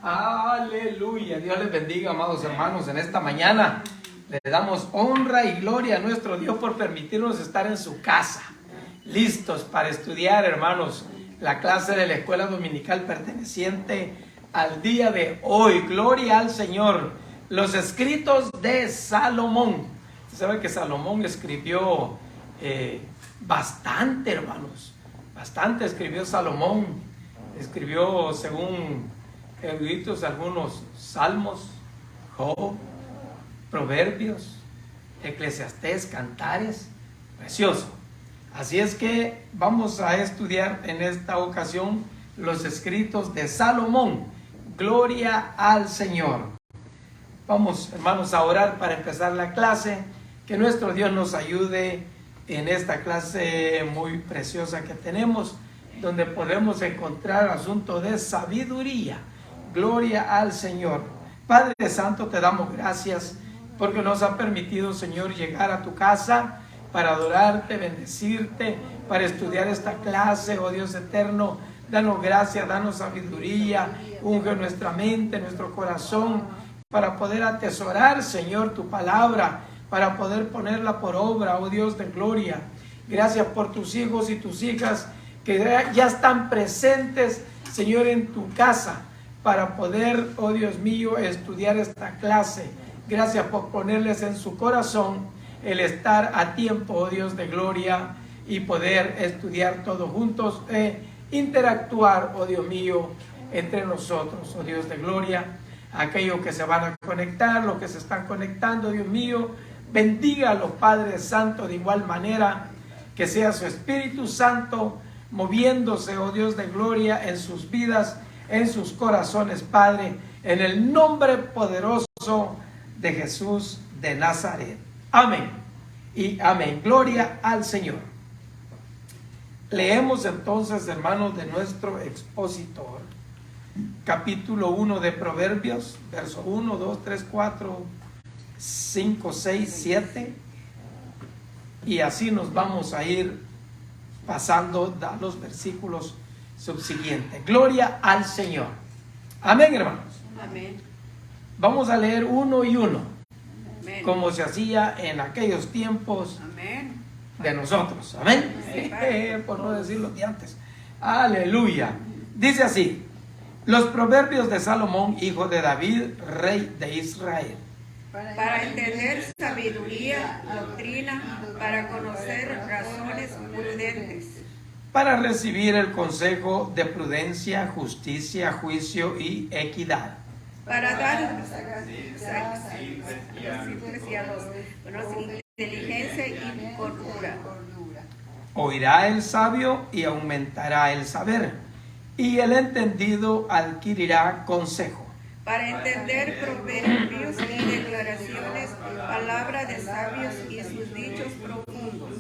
Aleluya. Dios les bendiga, amados hermanos. En esta mañana le damos honra y gloria a nuestro Dios por permitirnos estar en su casa, listos para estudiar, hermanos, la clase de la escuela dominical perteneciente al día de hoy. Gloria al Señor. Los escritos de Salomón. Usted sabe que Salomón escribió bastante, hermanos. Bastante escribió Salomón. Escribió, según eruditos, algunos salmos, Job, Proverbios, Eclesiastés, Cantares. Precioso. Así es que vamos a estudiar en esta ocasión los escritos de Salomón. Gloria al Señor. Vamos, hermanos, a orar para empezar la clase. Que nuestro Dios nos ayude en esta clase muy preciosa que tenemos, donde podemos encontrar asuntos de sabiduría. Gloria al Señor. Padre Santo, te damos gracias porque nos ha permitido, Señor, llegar a tu casa para adorarte, bendecirte, para estudiar esta clase, oh Dios eterno. Danos gracia, danos sabiduría, unge nuestra mente, nuestro corazón, para poder atesorar, Señor, tu palabra, para poder ponerla por obra, oh Dios de gloria. Gracias por tus hijos y tus hijas que ya están presentes, Señor, en tu casa, para poder, oh Dios mío, estudiar esta clase. Gracias por ponerles en su corazón el estar a tiempo, oh Dios de gloria, y poder estudiar todos juntos, interactuar, oh Dios mío, entre nosotros, oh Dios de gloria. Aquellos que se van a conectar, los que se están conectando, Dios mío, bendiga a los Padres Santos de igual manera, que sea su Espíritu Santo moviéndose, oh Dios de gloria, en sus vidas, en sus corazones, Padre, en el nombre poderoso de Jesús de Nazaret. Amén y amén. Gloria al Señor. Leemos entonces, hermanos, de nuestro expositor, capítulo 1 de Proverbios, verso 1, 2, 3, 4, 5, 6, 7, y así nos vamos a ir pasando a los versículos subsiguientes. Gloria al Señor. Amén, hermanos. Amén. Vamos a leer uno y uno, Amén, como se hacía en aquellos tiempos amén, de nosotros. Amén. Por no decirlo de antes. Aleluya. Dice así: los proverbios de Salomón, hijo de David, rey de Israel. para entender sabiduría, doctrina, para conocer razones prudentes, Para recibir el consejo de prudencia, justicia, juicio y equidad. para dar inteligencia y cordura. Oirá el sabio y aumentará el saber, y el entendido adquirirá consejo. Para entender proverbios y declaraciones, palabra de sabios y sus dichos profundos.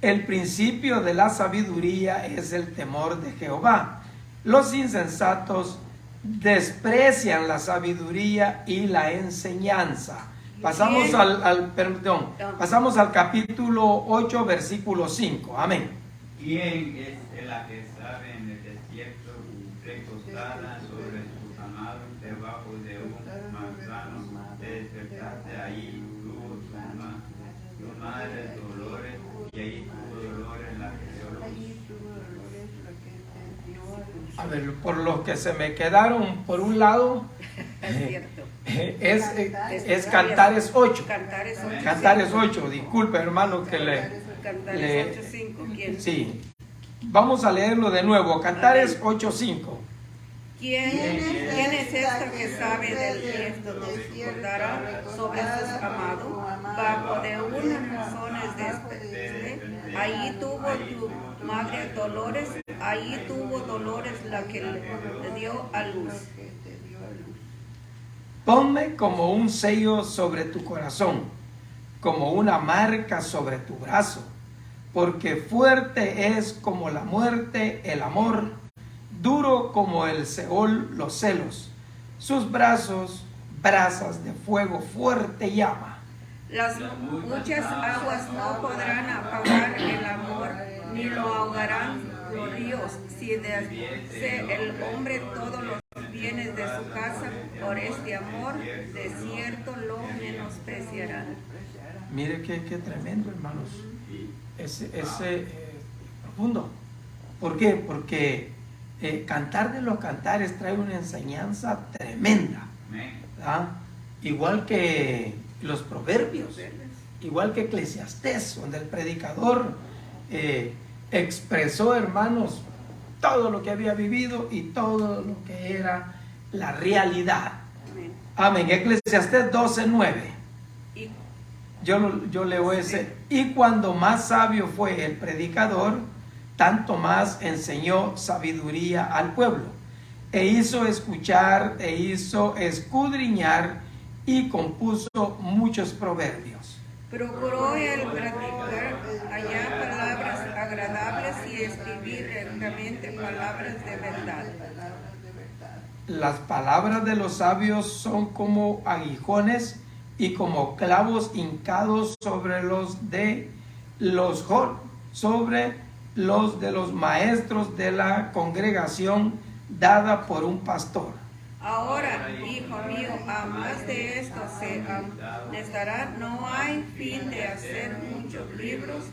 El principio de la sabiduría es el temor de Jehová. Los insensatos desprecian la sabiduría y la enseñanza. Pasamos pasamos al capítulo 8, versículo 5. Amén. ¿Quién es la que sabe en el desierto, recostada sobre sus amados, debajo de un manzano, de despertaste ahí tuvo tu madre dolores, y ahí tuvo dolores la que dio? A ver, por los que se me quedaron, por un lado, Es cierto. es Cantares 8. Cantares 8. Cantares 8, disculpe, hermano, que Cantares 8:5. ¿Quién? Sí. Vamos a leerlo de nuevo. Cantares 8:5. ¿Quién es esta que sabe del tiempo disputará sobre sus amados? Bajo de unas razones de allí tuvo tu madre dolores, allí tuvo dolores la que le dio a luz. Ponme como un sello sobre tu corazón, como una marca sobre tu brazo, porque fuerte es como la muerte el amor, duro como el Seol los celos, sus brazos, brasas de fuego fuerte llama. Las muchas aguas no podrán apagar el amor, ni lo ahogarán ríos, si desee el hombre todos los bienes de su casa, por este amor, de cierto lo menospreciarán. Mire qué tremendo, hermanos. Ese profundo. ¿Por qué? Porque cantar de los cantares trae una enseñanza tremenda. ¿Ah? Igual que los proverbios, igual que Eclesiastés, donde el predicador expresó, hermanos, todo lo que había vivido y todo lo que era la realidad. Amén. Eclesiastés 12:9. Yo leo ese. Y cuando más sabio fue el predicador, tanto más enseñó sabiduría al pueblo, e hizo escuchar, e hizo escudriñar, y compuso muchos proverbios. Procuró el practicar allá palabras agradables y escribir rectamente palabras de verdad. Las palabras de los sabios son como aguijones y como clavos hincados sobre los de los maestros de la congregación dada por un pastor. Ahora, hijo mío, a más de esto se amonestará, no hay fin de hacer muchos libros,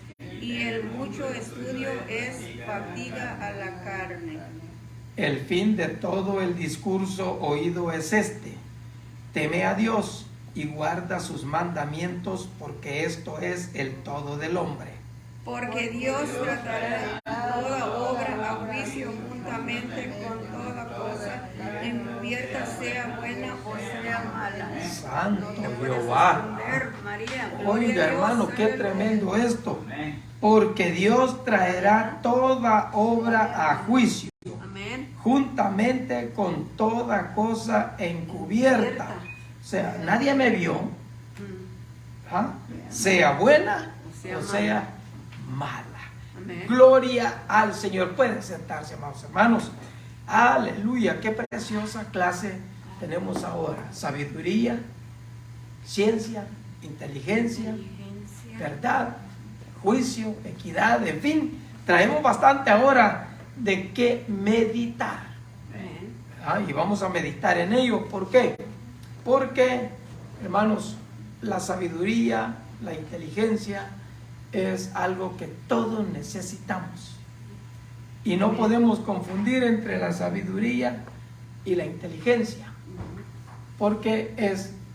y el mucho estudio es fatiga a la carne. El fin de todo el discurso oído es este: teme a Dios y guarda sus mandamientos, porque esto es el todo del hombre. Porque Dios tratará toda obra a juicio juntamente con toda cosa, encubierta sea buena o sea mala. Santo No te puedes Jehová. esconder, María. Gloria Oiga, a Dios. hermano, qué tremendo esto. Porque Dios traerá toda obra a juicio, Amén. juntamente con toda cosa encubierta. O sea, nadie me vio, ¿ah? Sea buena o sea mala. Amén. Gloria al Señor. Pueden sentarse, amados hermanos. Aleluya, qué preciosa clase tenemos ahora. Sabiduría, ciencia, inteligencia, verdad, juicio, equidad, en fin, traemos bastante ahora de qué meditar. Y vamos a meditar en ello. ¿Por qué? Porque, hermanos, la sabiduría, la inteligencia es algo que todos necesitamos. Y no podemos confundir entre la sabiduría y la inteligencia, porque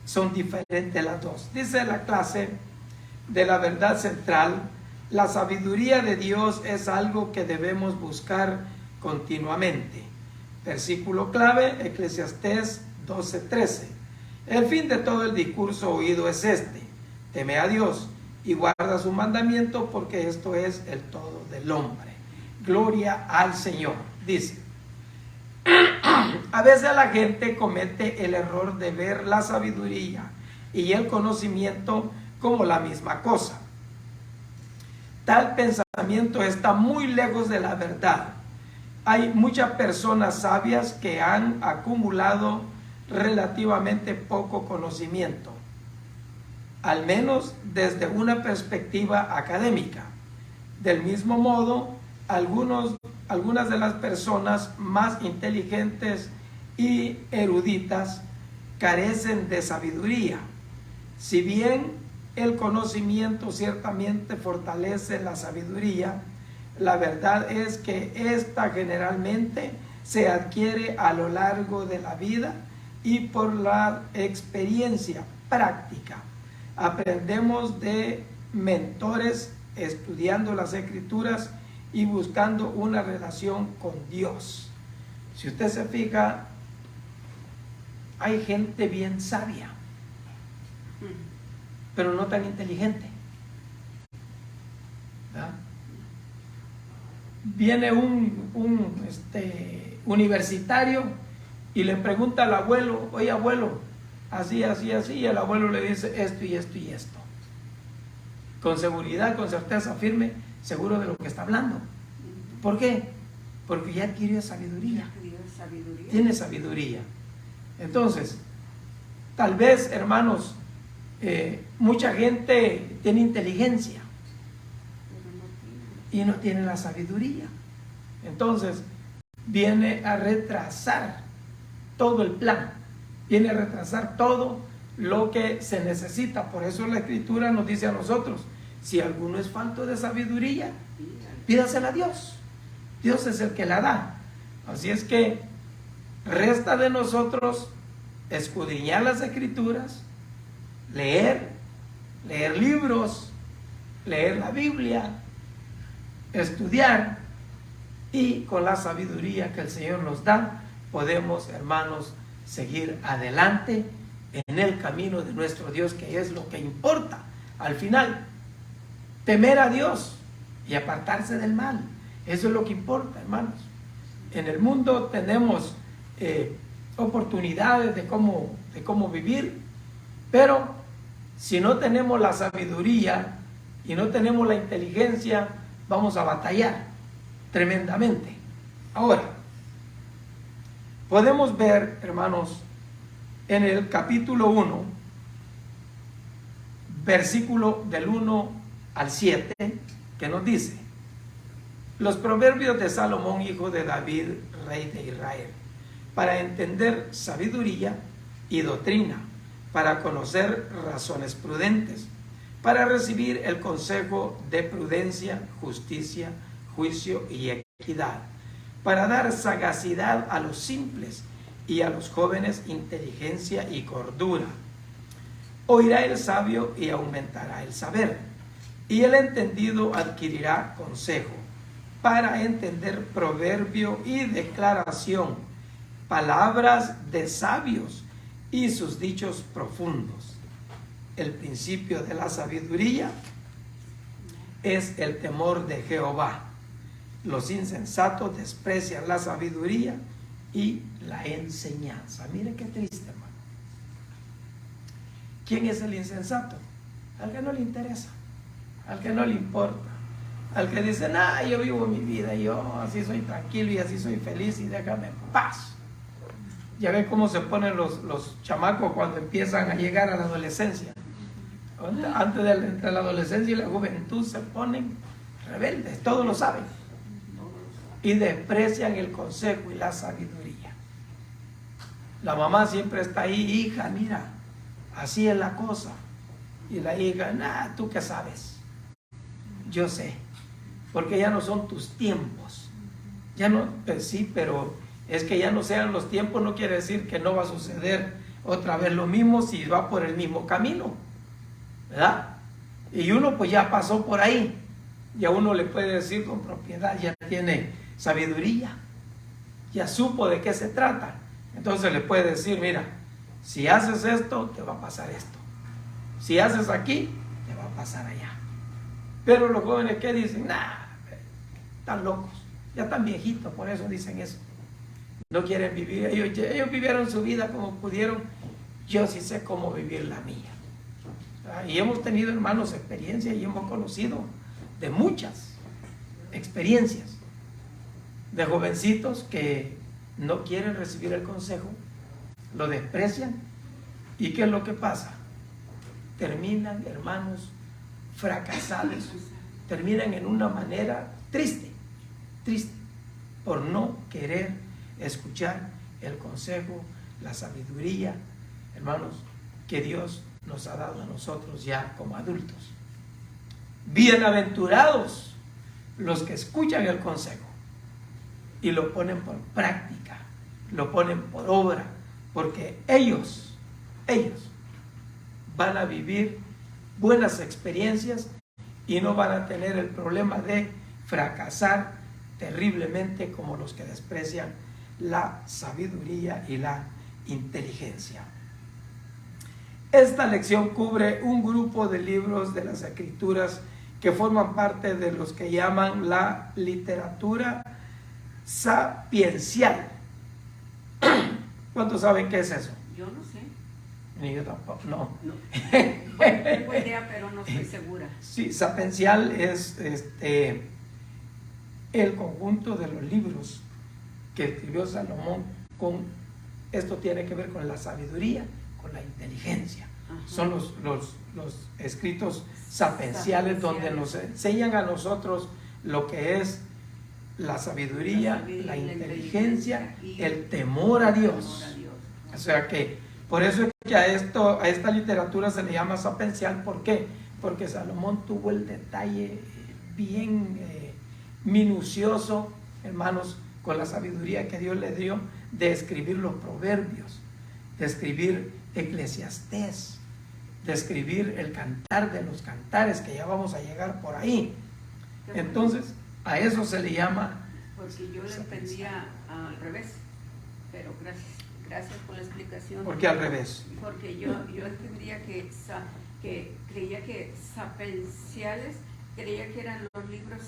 son diferentes las dos. Dice la clase de la verdad central: la sabiduría de Dios es algo que debemos buscar continuamente. Versículo clave, Eclesiastés 12:13. El fin de todo el discurso oído es este: teme a Dios y guarda su mandamiento, porque esto es el todo del hombre. Gloria al Señor. Dice, a veces la gente comete el error de ver la sabiduría y el conocimiento como la misma cosa. Tal pensamiento está muy lejos de la verdad. Hay muchas personas sabias que han acumulado relativamente poco conocimiento, al menos desde una perspectiva académica. Del mismo modo, algunas de las personas más inteligentes y eruditas carecen de sabiduría. Si bien el conocimiento ciertamente fortalece la sabiduría, la verdad es que ésta generalmente se adquiere a lo largo de la vida y por la experiencia práctica. Aprendemos de mentores estudiando las Escrituras y buscando una relación con Dios. Si usted se fija, hay gente bien sabia, pero no tan inteligente. ¿Verdad? Viene un universitario y le pregunta al abuelo: oye, abuelo, así, así, así, y el abuelo le dice esto y esto y esto. Con seguridad, con certeza firme, seguro de lo que está hablando. ¿Por qué? Porque ya adquirió sabiduría. Tiene sabiduría. Entonces, tal vez, hermanos, mucha gente tiene inteligencia y no tiene la sabiduría. Entonces, viene a retrasar todo el plan, viene a retrasar todo lo que se necesita. Por eso la Escritura nos dice a nosotros, si alguno es falto de sabiduría, pídasela a Dios. Dios es el que la da. Así es que resta de nosotros escudriñar las Escrituras, leer libros, leer la Biblia, estudiar, y con la sabiduría que el Señor nos da, podemos, hermanos, seguir adelante en el camino de nuestro Dios, que es lo que importa. Al final, temer a Dios y apartarse del mal. Eso es lo que importa, hermanos. En el mundo tenemos oportunidades de cómo vivir, pero si no tenemos la sabiduría y no tenemos la inteligencia, vamos a batallar tremendamente. Ahora, podemos ver, hermanos, en el capítulo 1, versículo del 1 al 7, que nos dice: los proverbios de Salomón, hijo de David, rey de Israel, para entender sabiduría y doctrina, para conocer razones prudentes, para recibir el consejo de prudencia, justicia, juicio y equidad, para dar sagacidad a los simples y a los jóvenes inteligencia y cordura. Oirá el sabio y aumentará el saber, y el entendido adquirirá consejo, para entender proverbio y declaración, palabras de sabios y sus dichos profundos. El principio de la sabiduría es el temor de Jehová. Los insensatos desprecian la sabiduría y la enseñanza. Mire qué triste, hermano. ¿Quién es el insensato? Al que no le interesa, al que no le importa, al que dice, nah, yo vivo mi vida, yo así soy tranquilo y así soy feliz y déjame en paz. Ya ven cómo se ponen los chamacos cuando empiezan a llegar a la adolescencia. Antes de entre la adolescencia y la juventud se ponen rebeldes, todos lo saben, y desprecian el consejo y la sabiduría. La mamá siempre está ahí, hija, mira, así es la cosa. Y la hija, nah, ¿tú qué sabes? Yo sé, porque ya no son tus tiempos. Ya no, pues sí, pero es que ya no sean los tiempos, no quiere decir que no va a suceder otra vez lo mismo si va por el mismo camino, ¿verdad? Y uno pues ya pasó por ahí, ya uno le puede decir con propiedad, ya tiene sabiduría, ya supo de qué se trata. Entonces le puede decir, mira, si haces esto, te va a pasar esto. Si haces aquí, te va a pasar allá. Pero los jóvenes, ¿qué dicen? Nah, están locos, ya están viejitos, por eso dicen eso. No quieren vivir, ellos vivieron su vida como pudieron, yo sí sé cómo vivir la mía. Y hemos tenido, hermanos, experiencias y hemos conocido de muchas experiencias de jovencitos que no quieren recibir el consejo, lo desprecian, y ¿qué es lo que pasa? Terminan, hermanos, fracasados, terminan en una manera triste, por no querer escuchar el consejo, la sabiduría, hermanos, que Dios nos ha dado a nosotros ya como adultos. Bienaventurados los que escuchan el consejo y lo ponen por práctica, lo ponen por obra, porque ellos van a vivir buenas experiencias y no van a tener el problema de fracasar terriblemente como los que desprecian la sabiduría y la inteligencia. Esta lección cubre un grupo de libros de las Escrituras que forman parte de los que llaman la literatura sapiencial. ¿Cuántos saben qué es eso? Yo no sé. Ni yo tampoco, no. Tengo idea, pero no estoy segura. Sí, sapiencial es el conjunto de los libros que escribió Salomón. Esto tiene que ver con la sabiduría, con la inteligencia. Ajá. Son los escritos sapienciales donde nos enseñan a nosotros lo que es la sabiduría, la inteligencia, el temor a Dios. O sea que, por eso es que a esta literatura se le llama sapencial. ¿Por qué? Porque Salomón tuvo el detalle bien minucioso, hermanos, con la sabiduría que Dios le dio, de escribir los proverbios, de escribir Eclesiastés, de escribir el cantar de los cantares, que ya vamos a llegar por ahí. Entonces, a eso se le llama... Porque yo lo entendía al revés, pero gracias por la explicación. ¿Por qué al revés? Porque yo entendía que creía que sapenciales, creía que eran los libros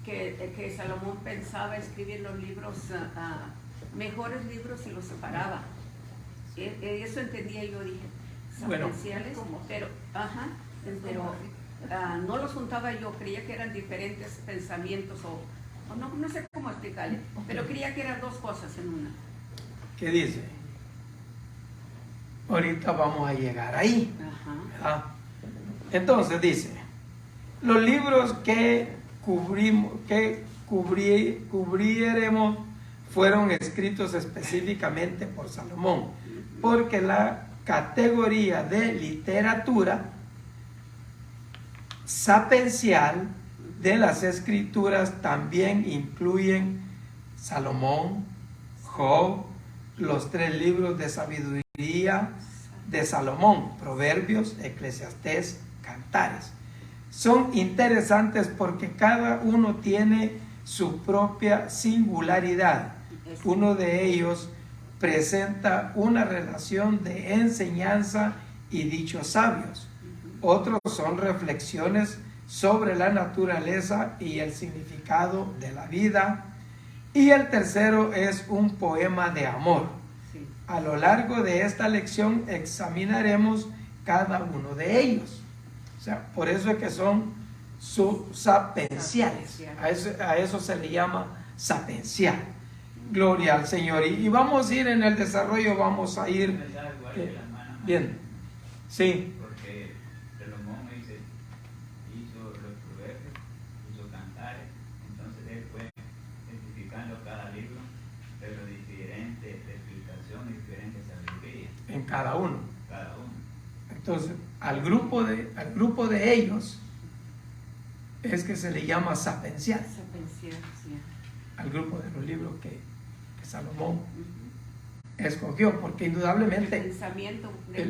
que Salomón pensaba escribir, los libros, mejores libros, y los separaba. Eso entendía, yo dije, sapenciales, pero no los juntaba yo, creía que eran diferentes pensamientos, o no sé cómo explicarle, pero creía que eran dos cosas en una. ¿Qué dice? Ahorita vamos a llegar ahí. Ajá. Entonces dice, los libros que cubriéremos fueron escritos específicamente por Salomón, porque la categoría de literatura sapencial de las escrituras también incluyen Salomón, Job, los 3 libros de sabiduría de Salomón, Proverbios, Eclesiastés, Cantares. Son interesantes porque cada uno tiene su propia singularidad. Uno de ellos presenta una relación de enseñanza y dichos sabios. Otros son reflexiones sobre la naturaleza y el significado de la vida. Y el tercero es un poema de amor. Sí. A lo largo de esta lección examinaremos cada uno de ellos. O sea, por eso es que son sapenciales. A eso se le llama sapencial. Gloria al Señor. Y vamos a ir en el desarrollo, vamos a ir... bien. Sí. Porque Salomón hizo los proverbios, hizo cantares, entonces él fue identificando cada libro, pero diferente explicación y diferente sabiduría. En cada uno. Cada uno. Entonces, al grupo de ellos es que se le llama sapencial. Sapencial, sí. Al grupo de los libros que Salomón escogió, porque indudablemente el pensamiento de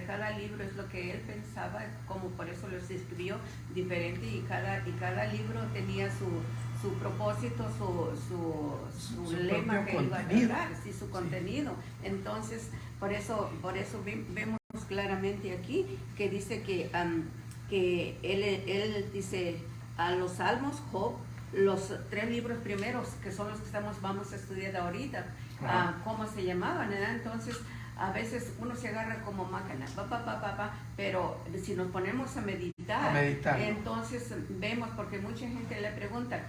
cada libro es lo que él pensaba, como por eso los escribió diferente, y cada libro tenía su propósito, su lema que iba a tratar, sí, su contenido. Entonces, por eso vemos claramente aquí que dice que él dice a los Salmos, Job, los 3 libros primeros, que son los que vamos a estudiar ahorita, cómo se llamaban, ¿verdad? Entonces, a veces uno se agarra como máquina, pero si nos ponemos a meditar, entonces vemos, porque mucha gente le pregunta,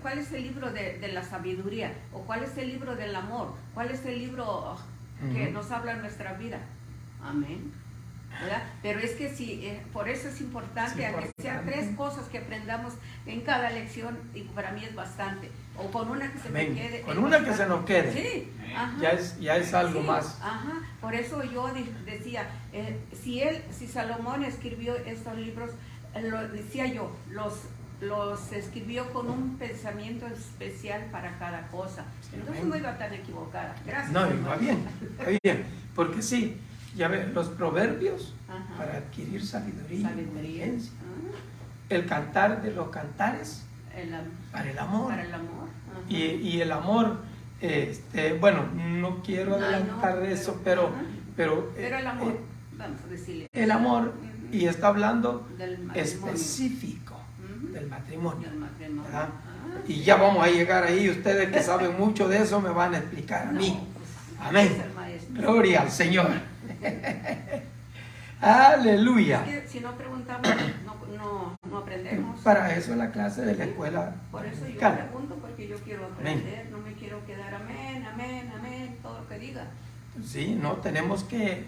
¿cuál es el libro de la sabiduría? ¿O cuál es el libro del amor? ¿Cuál es el libro que nos habla en nuestra vida? Amén. ¿Verdad? Pero es que sí, por eso es importante, aunque sean 3 cosas que aprendamos en cada lección, y para mí es bastante, o con una que se me quede. Con una que se nos quede. Sí, ya es algo más. Ajá. Por eso yo decía, si Salomón escribió estos libros, decía yo, los escribió con un pensamiento especial para cada cosa. Entonces no iba tan equivocada. Gracias. No, va bien, porque sí. Ya ven, los proverbios para adquirir sabiduría. El cantar de los cantares para el amor. Y el amor, bueno, no quiero adelantar eso, pero el amor, vamos a decirle. El amor, y está hablando del específico del matrimonio. ¿Verdad? Y ya vamos a llegar ahí. Ustedes que saben mucho de eso me van a explicar a mí. Amén. Gloria al Señor. Aleluya. Es que si no preguntamos, no aprendemos. Para eso es la clase de la escuela. Por eso yo pregunto, porque yo quiero aprender. No me quiero quedar amén, todo lo que diga. Sí, no, tenemos que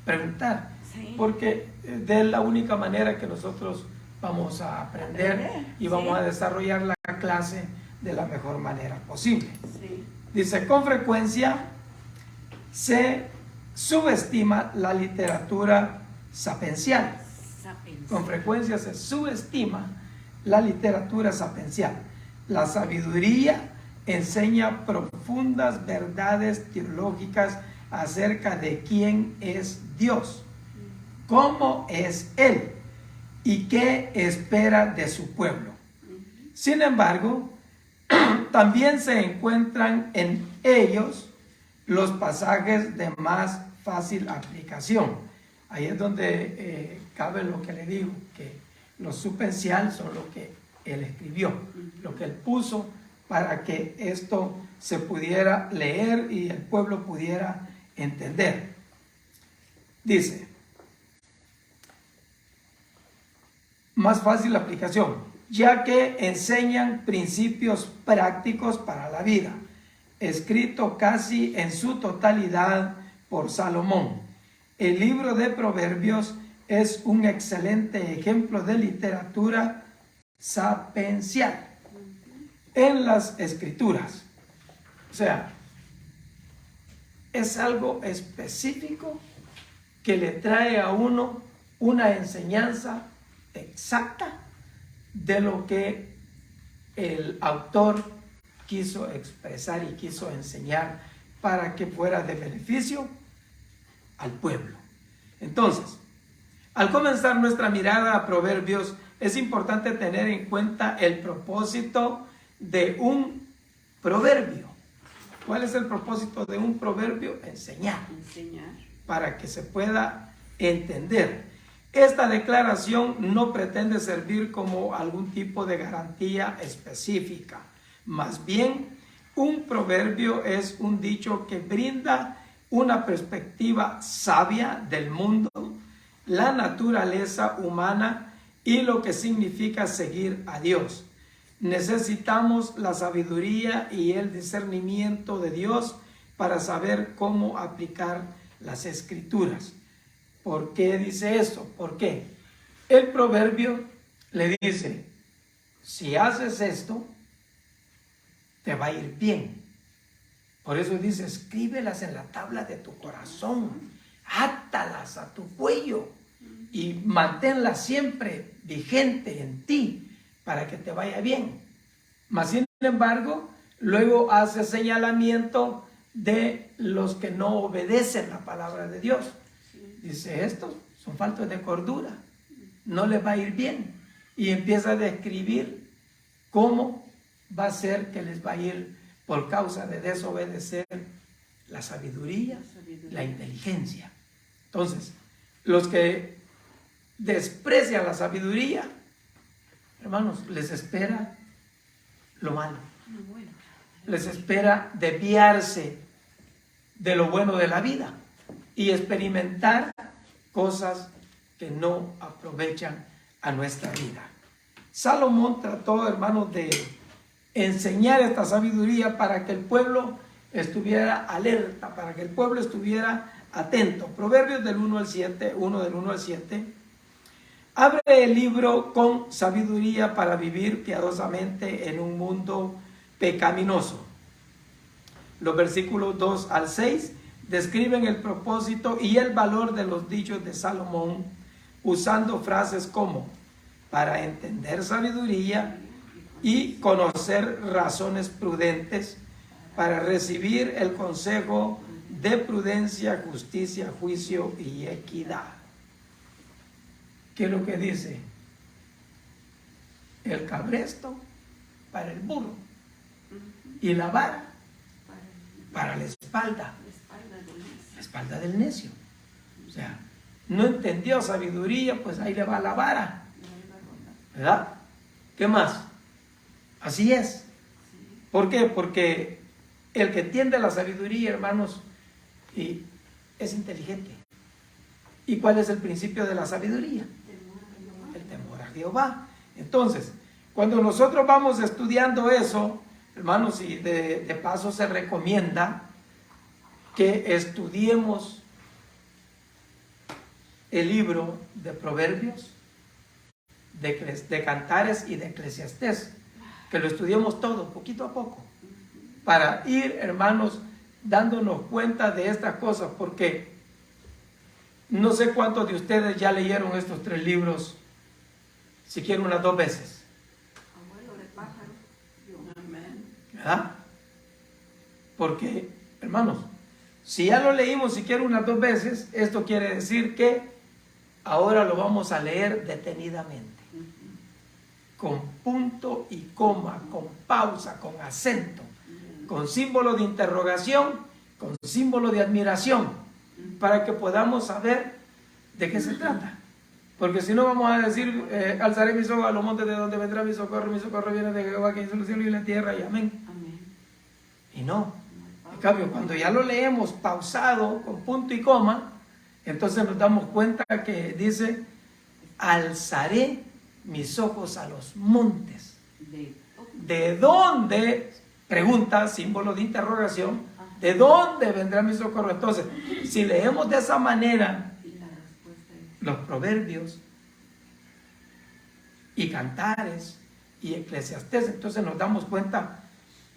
preguntar. Sí. Porque de la única manera que nosotros vamos a aprender y vamos Sí. a desarrollar la clase de la mejor manera posible. Sí. Dice, con frecuencia se subestima la literatura sapiencial. Con frecuencia se subestima la literatura sapiencial. La sabiduría enseña profundas verdades teológicas acerca de quién es Dios, cómo es Él y qué espera de su pueblo. Sin embargo, también se encuentran en ellos los pasajes de más fácil aplicación. Ahí es donde cabe lo que le digo, que los supencial son lo que él escribió, lo que él puso para que esto se pudiera leer y el pueblo pudiera entender. Dice, más fácil aplicación, ya que enseñan principios prácticos para la vida, escrito casi en su totalidad por Salomón. El libro de Proverbios es un excelente ejemplo de literatura sapiencial en las escrituras. O sea, es algo específico que le trae a uno una enseñanza exacta de lo que el autor quiso expresar y quiso enseñar para que fuera de beneficio al pueblo. Entonces, al comenzar nuestra mirada a Proverbios, es importante tener en cuenta el propósito de un proverbio. ¿Cuál es el propósito de un proverbio? Enseñar. Para que se pueda entender. Esta declaración no pretende servir como algún tipo de garantía específica. Más bien, un proverbio es un dicho que brinda una perspectiva sabia del mundo, la naturaleza humana y lo que significa seguir a Dios. Necesitamos la sabiduría y el discernimiento de Dios para saber cómo aplicar las escrituras. ¿Por qué dice esto? ¿Por qué? El proverbio le dice, si haces esto, te va a ir bien. Por eso dice, escríbelas en la tabla de tu corazón, átalas a tu cuello y manténlas siempre vigente en ti para que te vaya bien. Mas sin embargo, luego hace señalamiento de los que no obedecen la palabra de Dios. Dice, estos son faltos de cordura, no les va a ir bien. Y empieza a describir cómo va a ser que les va a ir por causa de desobedecer la sabiduría, la inteligencia. Entonces, los que desprecian la sabiduría, hermanos, les espera lo malo. Les espera desviarse de lo bueno de la vida y experimentar cosas que no aprovechan a nuestra vida. Salomón trató, hermanos, de enseñar esta sabiduría para que el pueblo estuviera alerta, para que el pueblo estuviera atento. Proverbios del 1 al 7, 1 del 1 al 7. Abre el libro con sabiduría para vivir piadosamente en un mundo pecaminoso. Los versículos 2 al 6 describen el propósito y el valor de los dichos de Salomón, usando frases como para entender sabiduría y conocer razones prudentes, para recibir el consejo de prudencia, justicia, juicio y equidad. ¿Qué es lo que dice? El cabresto para el burro y la vara para la espalda del necio. O sea, no entendió sabiduría, pues ahí le va la vara, ¿verdad? ¿Qué más? Así es. ¿Por qué? Porque el que entiende la sabiduría, hermanos, es inteligente. ¿Y cuál es el principio de la sabiduría? El temor a Jehová. Entonces, cuando nosotros vamos estudiando eso, hermanos, y de paso se recomienda que estudiemos el libro de Proverbios de Cantares y de Eclesiastés, que lo estudiemos todo, poquito a poco, para ir, hermanos, dándonos cuenta de estas cosas, porque no sé cuántos de ustedes ya leyeron estos 3 libros, siquiera unas 2 veces. Abuelo de pájaro. ¿Verdad? Porque, hermanos, si ya lo leímos siquiera unas 2 veces, esto quiere decir que ahora lo vamos a leer detenidamente, con punto y coma, con pausa, con acento, con símbolo de interrogación, con símbolo de admiración, para que podamos saber de qué se trata. Porque si no vamos a decir, alzaré mis ojos a los montes de donde vendrá mi socorro viene de Jehová que hizo los cielos y la tierra, y amén. Y no. En cambio, cuando ya lo leemos pausado, con punto y coma, entonces nos damos cuenta que dice, alzaré mis ojos a los montes. ¿De dónde? Pregunta, símbolo de interrogación. ¿De dónde vendrá mi socorro? Entonces, si leemos de esa manera los proverbios y Cantares y Eclesiastés, entonces nos damos cuenta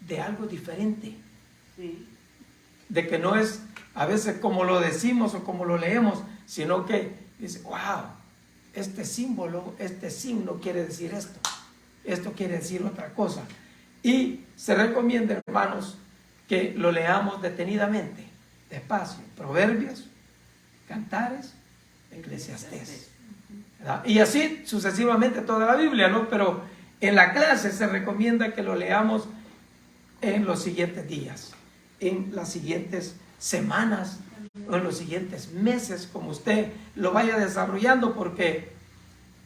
de algo diferente. De que no es a veces como lo decimos o como lo leemos, sino que dice, wow, este símbolo, este signo quiere decir esto quiere decir otra cosa. Y se recomienda, hermanos, que lo leamos detenidamente, despacio, Proverbios, Cantares, Eclesiastés, ¿verdad? Y así sucesivamente toda la Biblia, ¿no? Pero en la clase se recomienda que lo leamos en los siguientes días, en las siguientes semanas o en los siguientes meses, como usted lo vaya desarrollando, porque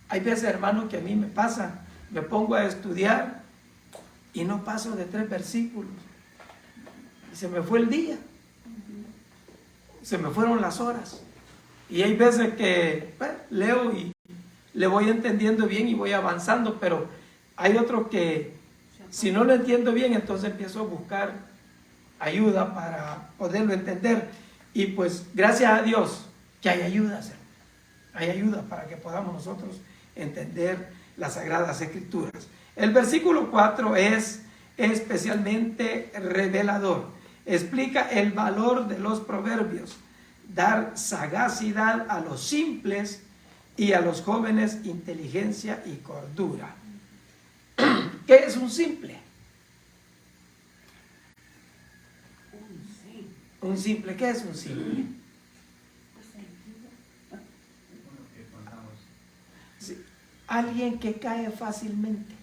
hay veces, hermano, que a mí me pasa, me pongo a estudiar y no paso de 3 versículos y se me fue el día, se me fueron las horas, y hay veces que leo y le voy entendiendo bien y voy avanzando, pero hay otros que si no lo entiendo bien, entonces empiezo a buscar ayuda para poderlo entender. Y pues gracias a Dios que hay ayudas, hay ayuda para que podamos nosotros entender las Sagradas Escrituras. El versículo 4 es especialmente revelador. Explica el valor de los proverbios, dar sagacidad a los simples y a los jóvenes inteligencia y cordura. ¿Qué es un simple? Un simple, ¿qué es un simple? Sí, alguien que cae fácilmente.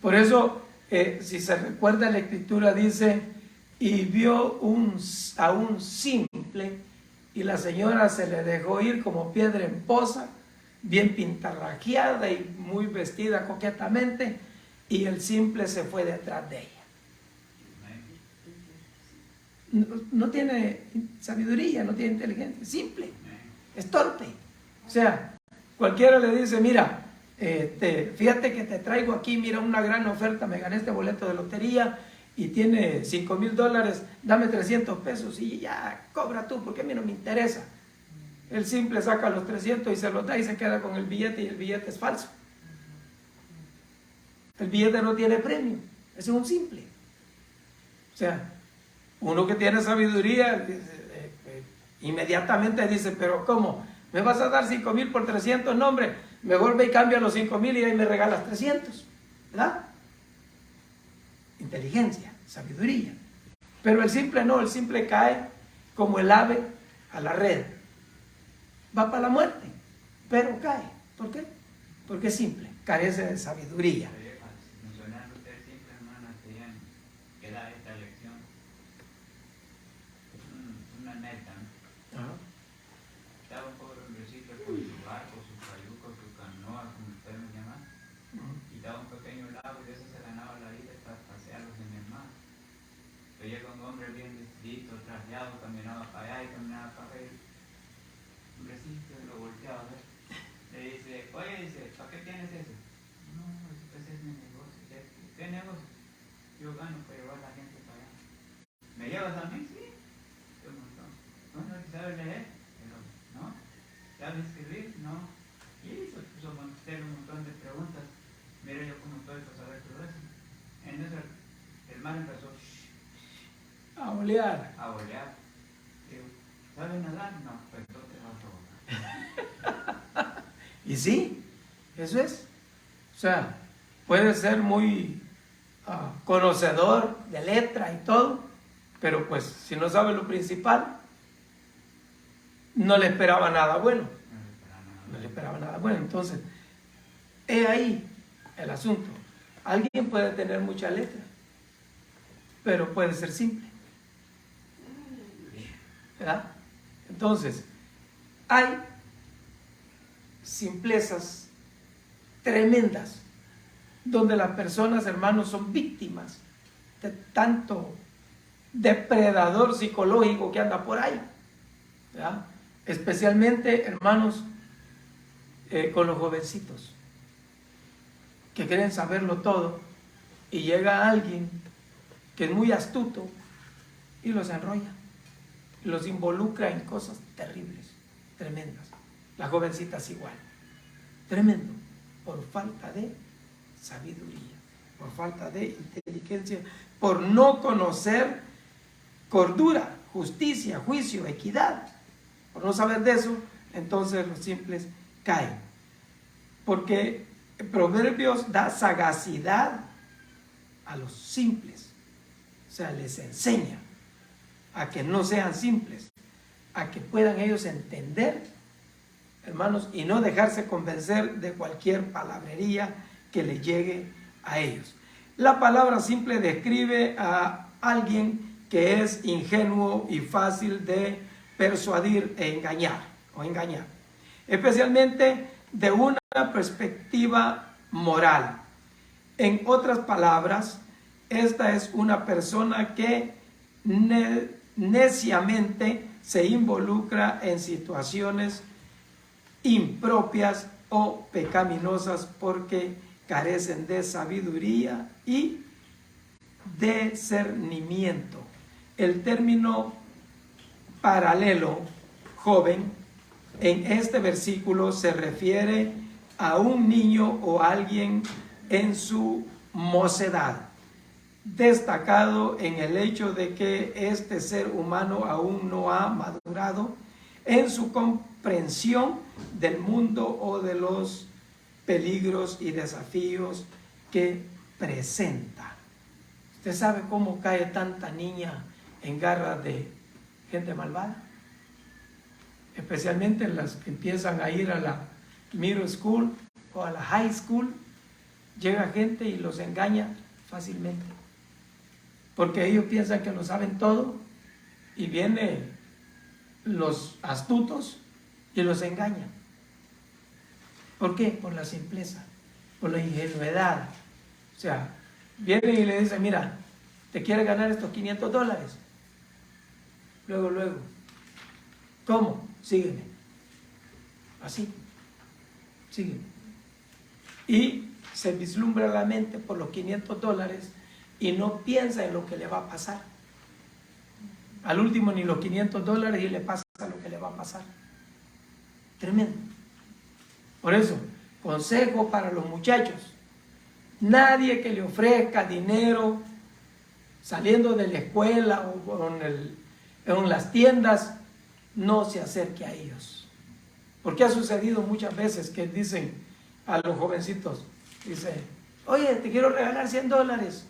Por eso, si se recuerda, la Escritura dice, y vio a un simple, y la señora se le dejó ir como piedra en poza, bien pintarrajeada y muy vestida coquetamente, y el simple se fue detrás de ella. No tiene sabiduría, no tiene inteligencia, simple, es torpe. O sea, cualquiera le dice, mira, fíjate que te traigo aquí, mira, una gran oferta, me gané este boleto de lotería y tiene $5,000, dame 300 pesos y ya, cobra tú, porque a mí no me interesa. El simple saca los 300 y se los da y se queda con el billete, y el billete es falso. El billete no tiene premio, ese es un simple. O sea, uno que tiene sabiduría inmediatamente dice, pero ¿cómo? ¿Me vas a dar 5,000 por 300? No, hombre, mejor ve y cambia los 5,000 y ahí me regalas 300, ¿verdad? Inteligencia, sabiduría. Pero el simple no, el simple cae como el ave a la red. Va para la muerte, pero cae. ¿Por qué? Porque es simple, carece de sabiduría. Mencionando usted simple, hermana, que da esta lección. Una neta, ¿no? Ajá. Estaba un pobre hombrecito con su barco, su cayuco, su canoa, como usted me llama, y estaba un pequeño lago, y de eso se ganaba la vida para pasearlos en el mar. Pero llega un hombre bien vestido, trajeado, caminaba para allá y caminaba para allá. Un hombrecito lo volteaba a ver. Le dice, oye, dice, ¿para qué tienes eso? No, ese es mi negocio. ¿Qué negocio? Yo gano para llevar a la gente para allá. ¿Me llevas a mí? Sí. Un montón. ¿No sabes leer? Pero, ¿no? ¿Sabes escribir? No. Y se puso a hacer un montón de preguntas. Mira yo cómo estoy para saber todo eso. En eso el mar empezó A olear. a olear. Digo, ¿sabes nadar? No, pues tú te vas a ahogar. Y sí, eso es. O sea, puede ser muy conocedor de letra y todo, pero pues si no sabe lo principal, no le esperaba nada bueno. No le esperaba nada bueno. Entonces, he ahí el asunto. Alguien puede tener mucha letra, pero puede ser simple, ¿verdad? Entonces, hay simplezas tremendas donde las personas, hermanos, son víctimas de tanto depredador psicológico que anda por ahí, ¿verdad? Especialmente, hermanos, con los jovencitos que quieren saberlo todo, y llega alguien que es muy astuto y los enrolla, y los involucra en cosas terribles, tremendas. Las jovencitas igual, tremendo, por falta de sabiduría, por falta de inteligencia, por no conocer cordura, justicia, juicio, equidad. Por no saber de eso, entonces los simples caen. Porque Proverbios da sagacidad a los simples. O sea, les enseña a que no sean simples, a que puedan ellos entender, hermanos, y no dejarse convencer de cualquier palabrería que le llegue a ellos. La palabra simple describe a alguien que es ingenuo y fácil de persuadir e engañar, especialmente de una perspectiva moral. En otras palabras, esta es una persona que neciamente se involucra en situaciones impropias o pecaminosas porque carecen de sabiduría y discernimiento. El término paralelo, joven, en este versículo se refiere a un niño o alguien en su mocedad, destacado en el hecho de que este ser humano aún no ha madurado en su comprensión del mundo o de los peligros y desafíos que presenta. ¿Usted sabe cómo cae tanta niña en garras de gente malvada? Especialmente las que empiezan a ir a la middle school o a la high school, llega gente y los engaña fácilmente, porque ellos piensan que lo saben todo, y vienen los astutos y los engañan. ¿Por qué? Por la simpleza, por la ingenuidad. O sea, vienen y le dicen, mira, ¿te quieres ganar estos $500? Luego, ¿cómo? Sígueme. Así, sígueme. Y se vislumbra la mente por los $500 y no piensa en lo que le va a pasar. Al último ni los $500 y le pasa lo que le va a pasar. Tremendo. Por eso, consejo para los muchachos: nadie que le ofrezca dinero saliendo de la escuela o en las tiendas, no se acerque a ellos. Porque ha sucedido muchas veces que dicen a los jovencitos, dice, oye, te quiero regalar $100.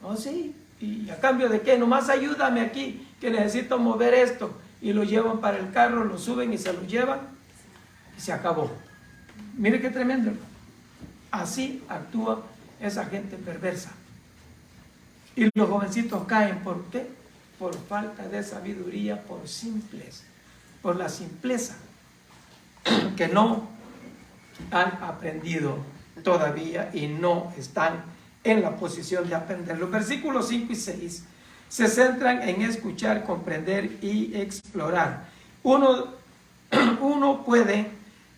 Oh, sí. ¿Y a cambio de qué? Nomás ayúdame aquí, que necesito mover esto. Y lo llevan para el carro, lo suben y se lo llevan, y se acabó. Mire qué tremendo. Así actúa esa gente perversa. Y los jovencitos caen, ¿por qué? Por falta de sabiduría, por simples, por la simpleza, que no han aprendido todavía y no están en la posición de aprender. Los versículos 5 y 6 se centran en escuchar, comprender y explorar. Uno puede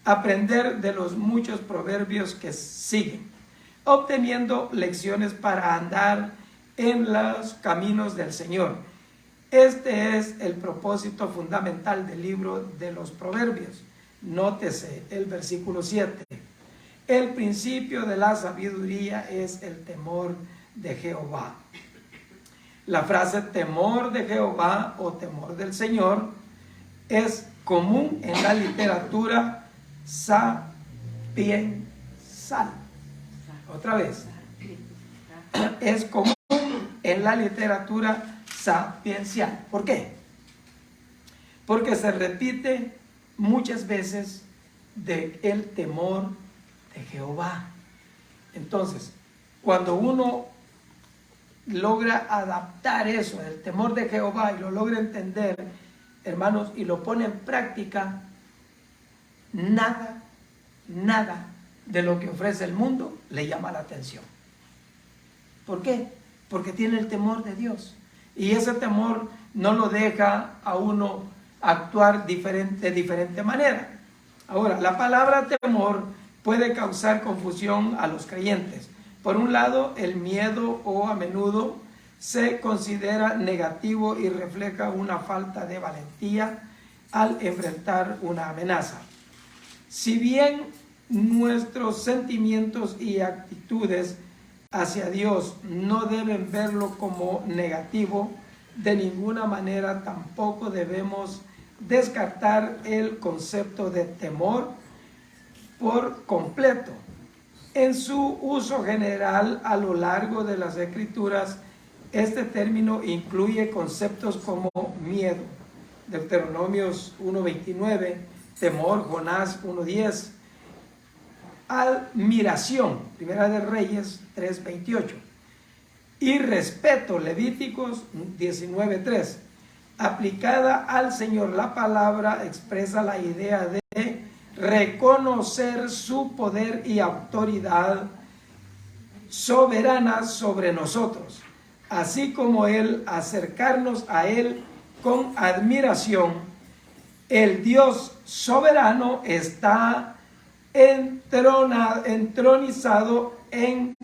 aprender de los muchos proverbios que siguen, obteniendo lecciones para andar en los caminos del Señor. Este es el propósito fundamental del libro de los Proverbios. Nótese el versículo 7. el principio de la sabiduría es el temor de Jehová. La frase temor de Jehová o temor del Señor es común en la literatura sapiensal. Otra vez, es común en la literatura sapiencial. ¿Por qué? Porque se repite muchas veces el temor de Jehová. Entonces, cuando uno logra adaptar eso, el temor de Jehová, y lo logra entender, hermanos, y lo pone en práctica, nada de lo que ofrece el mundo le llama la atención. ¿Por qué? Porque tiene el temor de Dios. Y ese temor no lo deja a uno actuar de diferente manera. Ahora, la palabra temor puede causar confusión a los creyentes. Por un lado, el miedo a menudo se considera negativo y refleja una falta de valentía al enfrentar una amenaza. Si bien nuestros sentimientos y actitudes hacia Dios no deben verlo como negativo, de ninguna manera tampoco debemos descartar el concepto de temor por completo. En su uso general a lo largo de las Escrituras, este término incluye conceptos como miedo, Deuteronomios 1:29, temor, Jonás 1:10, admiración, Primera de Reyes 3:28, y respeto, Levíticos 19:3. Aplicada al Señor, la palabra expresa la idea de reconocer su poder y autoridad soberana sobre nosotros, así como el acercarnos a Él con admiración. El Dios soberano está entronizado en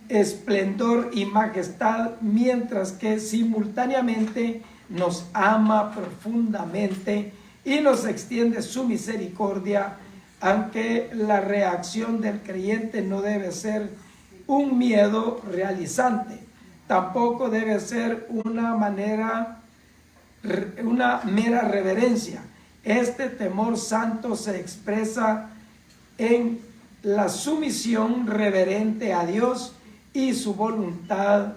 esplendor y majestad, mientras que simultáneamente nos ama profundamente y nos extiende su misericordia, aunque la reacción del creyente no debe ser un miedo realizante, tampoco debe ser una mera reverencia. Este temor santo se expresa en la sumisión reverente a Dios y su voluntad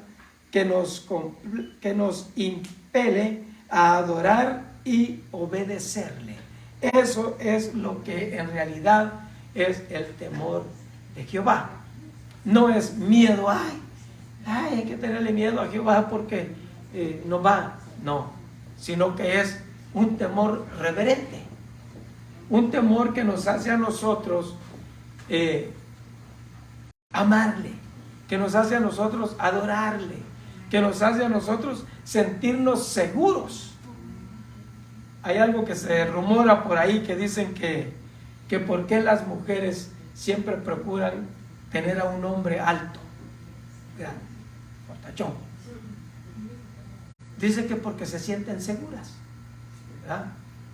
que nos impele a adorar y obedecerle. Eso es lo que en realidad es el temor de Jehová. No es miedo, hay que tenerle miedo a Jehová porque no va, no, sino que es un temor reverente, un temor que nos hace a nosotros amarle, que nos hace a nosotros adorarle, que nos hace a nosotros sentirnos seguros. Hay algo que se rumora por ahí que dicen que por qué las mujeres siempre procuran tener a un hombre alto, grande, fortachón. Dice que porque se sienten seguras, ¿verdad?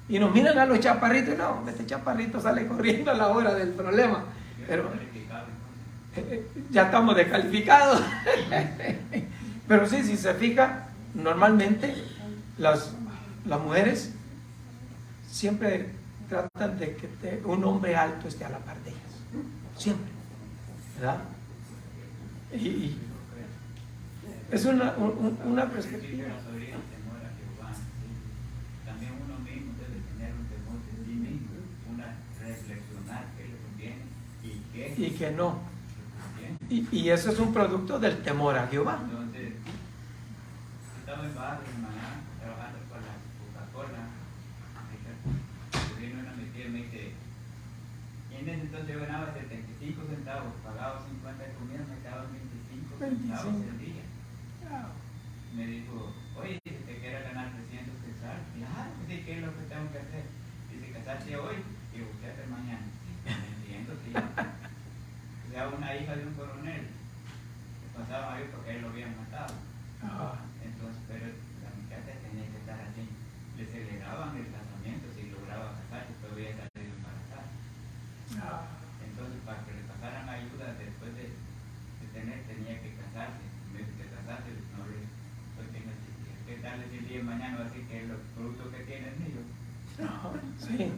Y nos miran a los chaparritos y no, este chaparrito sale corriendo a la hora del problema. Pero ya estamos descalificados. Pero sí, si se fija, normalmente las mujeres siempre tratan de que un hombre alto esté a la par de ellas. Siempre, ¿verdad? Y es una perspectiva. También uno mismo debe tener un temor de sí mismo, reflexionar qué le conviene y qué no. Y eso es un producto del temor a Jehová. Entonces, estaba en barrio, hermana, trabajando con la Coca-Cola. Vino una metida y me dice, y en ese entonces yo ganaba 75 centavos, pagaba 50 de comida, me quedaban 25 centavos el día. Me dijo, oye, si te quieres ganar 300 pesar, claro, sí, ¿qué es lo que tengo que hacer? Dice, casarte hoy y buscarte mañana. Entiendo, tío. O sea, una hija de un coronel, que pasaba ahí porque él lo habían matado. Entonces, pero la muchacha tenía que estar así. Le celebraban el casamiento si lograba casarse, todavía salir embarazada. Entonces, para que le pasara final del día de mañana va a decir que los productos que tienen ellos. No, sí.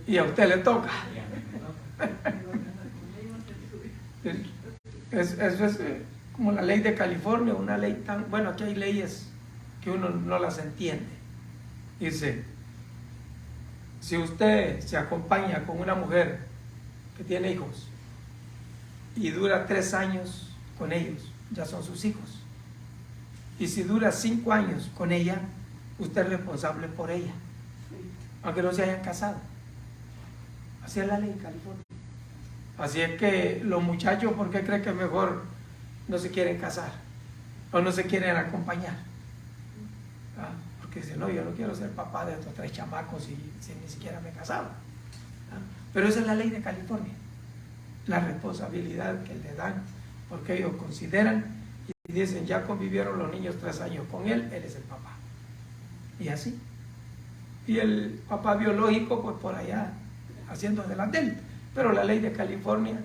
Y a usted le toca. Y a mí me toca. Eso es como la ley de California, una ley tan... Bueno, aquí hay leyes que uno no las entiende. Dice, si usted se acompaña con una mujer que tiene hijos y dura 3 años con ellos, ya son sus hijos. Y si dura 5 años con ella, usted es responsable por ella, aunque no se hayan casado. Así es la ley en California. Así es que los muchachos, ¿por qué creen que mejor no se quieren casar? O no se quieren acompañar. ¿Ah? Porque dicen, no, yo no quiero ser papá de estos 3 chamacos si ni siquiera me he casado. ¿Ah? Pero esa es la ley de California. La responsabilidad que le dan, porque ellos consideran y dicen, ya convivieron los niños 3 años con él es el papá. Y así. Y el papá biológico, pues por allá, haciendo delante de él. Pero la ley de California,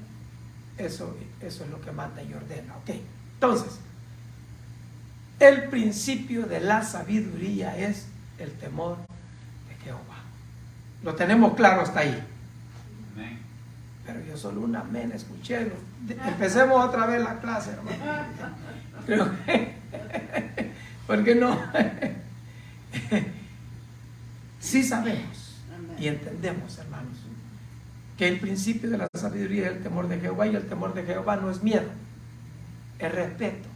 eso es lo que manda y ordena. ¿Ok? Entonces, el principio de la sabiduría es el temor de Jehová. Lo tenemos claro hasta ahí. Amén. Pero yo solo un amén escuché. Empecemos otra vez la clase, hermano. Creo que, ¿por qué no? Sí sabemos y entendemos, hermanos, que el principio de la sabiduría es el temor de Jehová, y el temor de Jehová no es miedo, es respeto,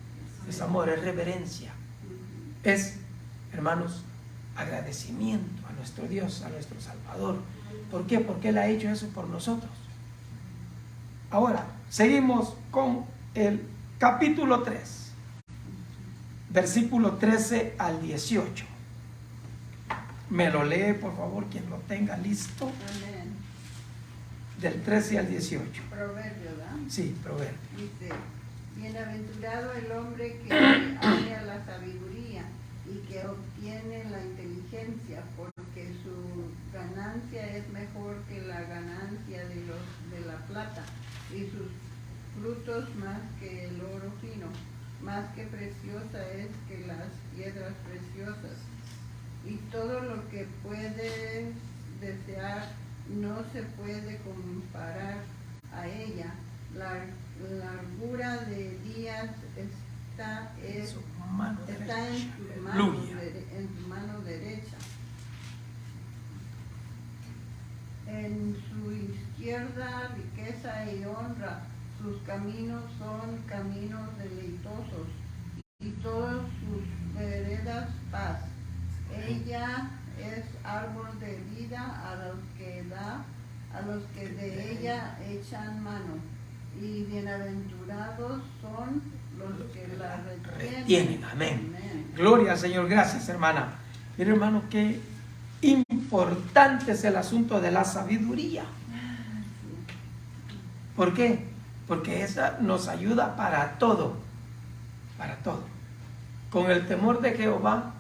es amor, es reverencia, es, hermanos, agradecimiento a nuestro Dios, a nuestro Salvador. ¿Por qué? Porque Él ha hecho eso por nosotros. Ahora, seguimos con el capítulo 3, versículo 13 al 18. Me lo lee, por favor, quien lo tenga listo. Amén. Del 13 al 18. Proverbio, ¿verdad? Sí, proverbio. Dice, bienaventurado el hombre que halla la sabiduría y que obtiene la inteligencia, porque su ganancia es mejor que la ganancia de la plata, y sus frutos más que el oro fino, más que preciosa es que las piedras preciosas. Y todo lo que puedes desear no se puede comparar a ella. La largura de días está en tu mano derecha. En su izquierda riqueza y honra, sus caminos son caminos deleitosos, y todas sus veredas paz. Ella es árbol de vida a los que de ella echan mano, y bienaventurados son los que la retienen. Amén. Gloria al Señor. Gracias, hermana. Mira, hermano, qué importante es el asunto de la sabiduría. ¿Por qué? Porque esa nos ayuda para todo. Para todo. Con el temor de Jehová,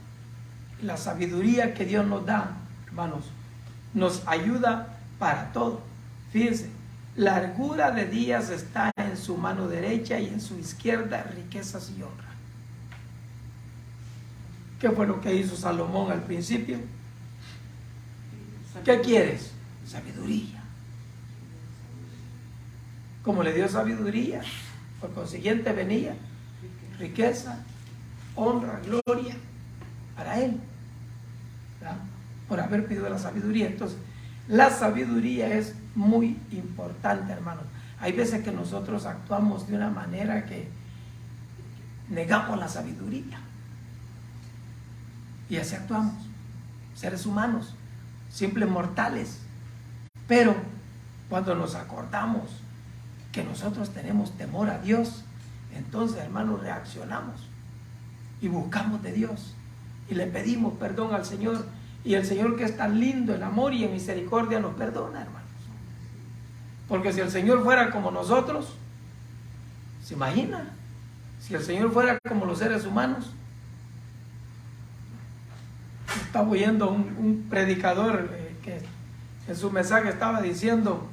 la sabiduría que Dios nos da, hermanos, nos ayuda para todo. Fíjense, largura de días está en su mano derecha, y en su izquierda riquezas y honra. ¿Qué fue lo que hizo Salomón al principio? ¿Qué quieres? Sabiduría. Como le dio sabiduría, por consiguiente venía riqueza, honra, gloria para él, ¿verdad? Por haber pedido la sabiduría. Entonces, la sabiduría es muy importante, hermanos. Hay veces que nosotros actuamos de una manera que negamos la sabiduría, y así actuamos, seres humanos, simples mortales. Pero cuando nos acordamos que nosotros tenemos temor a Dios, entonces, hermanos, reaccionamos y buscamos de Dios y le pedimos perdón al Señor, y el Señor, que es tan lindo en amor y en misericordia, nos perdona, hermanos. Porque si el Señor fuera como nosotros, ¿se imagina? Si el Señor fuera como los seres humanos. Estaba oyendo un predicador que en su mensaje estaba diciendo: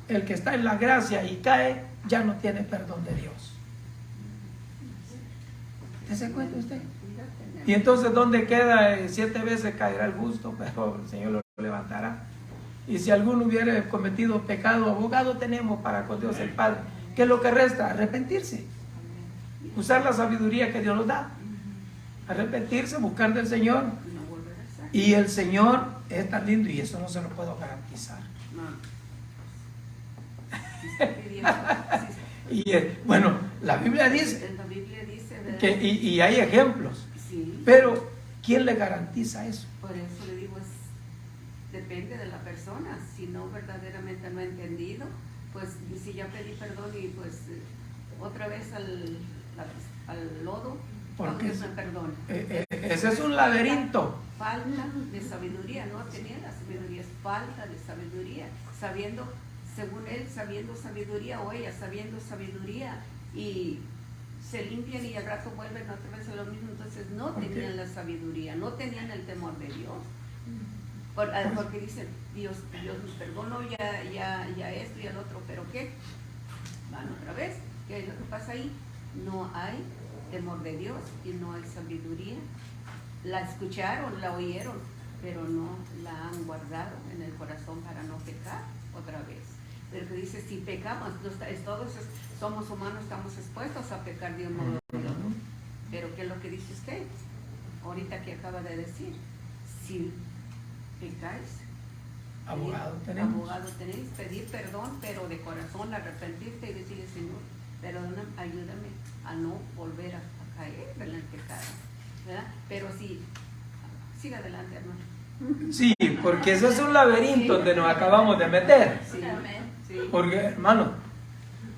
el que está en la gracia y cae, ya no tiene perdón de Dios. ¿Dese cuenta usted? Ya tenemos. Y entonces, ¿dónde queda? 7 veces caerá el justo, pero el Señor lo levantará. Y si alguno hubiera cometido pecado, abogado tenemos para con Dios el Padre. ¿Qué es lo que resta? Arrepentirse. Usar la sabiduría que Dios nos da. Arrepentirse, buscar del Señor. No volver a ser. Y el Señor es tan lindo y eso no se lo puedo garantizar. No. Sí está pidiendo, sí, Y bueno, la Biblia dice en la Biblia dice, ¿verdad? que, y hay ejemplos, Sí, pero ¿quién le garantiza eso? por eso le digo, depende de la persona. Si no verdaderamente no ha entendido, pues y si ya pedí perdón y pues otra vez al lodo, Porque Dios me perdona. Ese es un laberinto. Falta de sabiduría, no tenía la sabiduría, es falta de sabiduría, sabiendo, según él, sabiendo sabiduría, o ella sabiendo sabiduría, y se limpian y al rato vuelven otra vez a lo mismo. Entonces no tenían la sabiduría, no tenían el temor de Dios. Porque dicen, Dios nos perdonó ya esto y el otro, pero ¿qué? Van otra vez. ¿Qué es lo que pasa ahí? No hay temor de Dios y no hay sabiduría. La escucharon, la oyeron, pero no la han guardado en el corazón para no pecar otra vez. Pero que dice, si pecamos, todos somos humanos, estamos expuestos a pecar de un modo o de otro. Pero ¿qué es lo que dice usted? Ahorita que acaba de decir, si pecáis, Abogado tenemos. abogado tenéis, pedir perdón, pero de corazón arrepentirte y decirle, Señor, perdóname, ayúdame a no volver a caer en el pecado, ¿verdad? Pero sí, siga adelante, hermano. Sí, porque ese es un laberinto donde nos acabamos de meter. Sí, sí. Porque, hermano,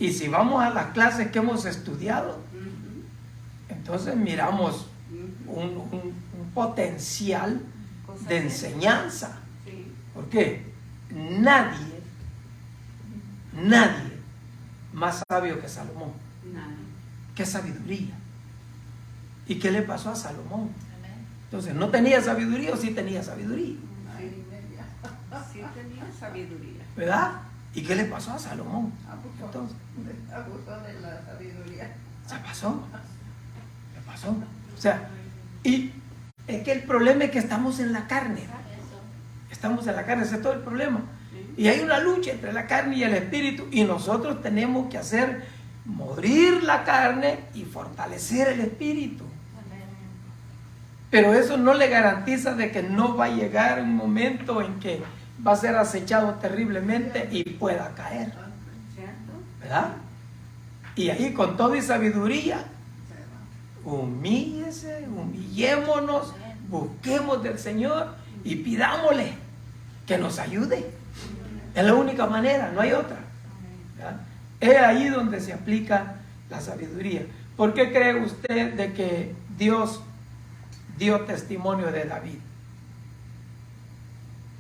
y si vamos a las clases que hemos estudiado, Ujú, entonces miramos ujú. un potencial Cosas de enseñanza. Sí, ¿Por qué? Nadie más sabio que Salomón. nada. ¡Qué sabiduría! ¿Y qué le pasó a Salomón? Entonces, ¿no tenía sabiduría o sí tenía sabiduría? Una y media. Sí tenía sabiduría. ¿Verdad? ¿Y qué le pasó a Salomón? Entonces, Abusó de la sabiduría. se pasó. Se pasó. O sea, y es que el problema es que estamos en la carne. Estamos en la carne, ese es todo el problema. Y hay una lucha entre la carne y el espíritu y nosotros tenemos que hacer morir la carne y fortalecer el espíritu. Pero eso no le garantiza de que no va a llegar un momento en que va a ser acechado terriblemente y pueda caer, ¿Cierto? ¿verdad? Y ahí con toda y sabiduría, humíllese, humillémonos, busquemos del Señor y pidámosle que nos ayude. Es la única manera, no hay otra. ¿Verdad? Es ahí donde se aplica la sabiduría. ¿Por qué cree usted de que Dios dio testimonio de David?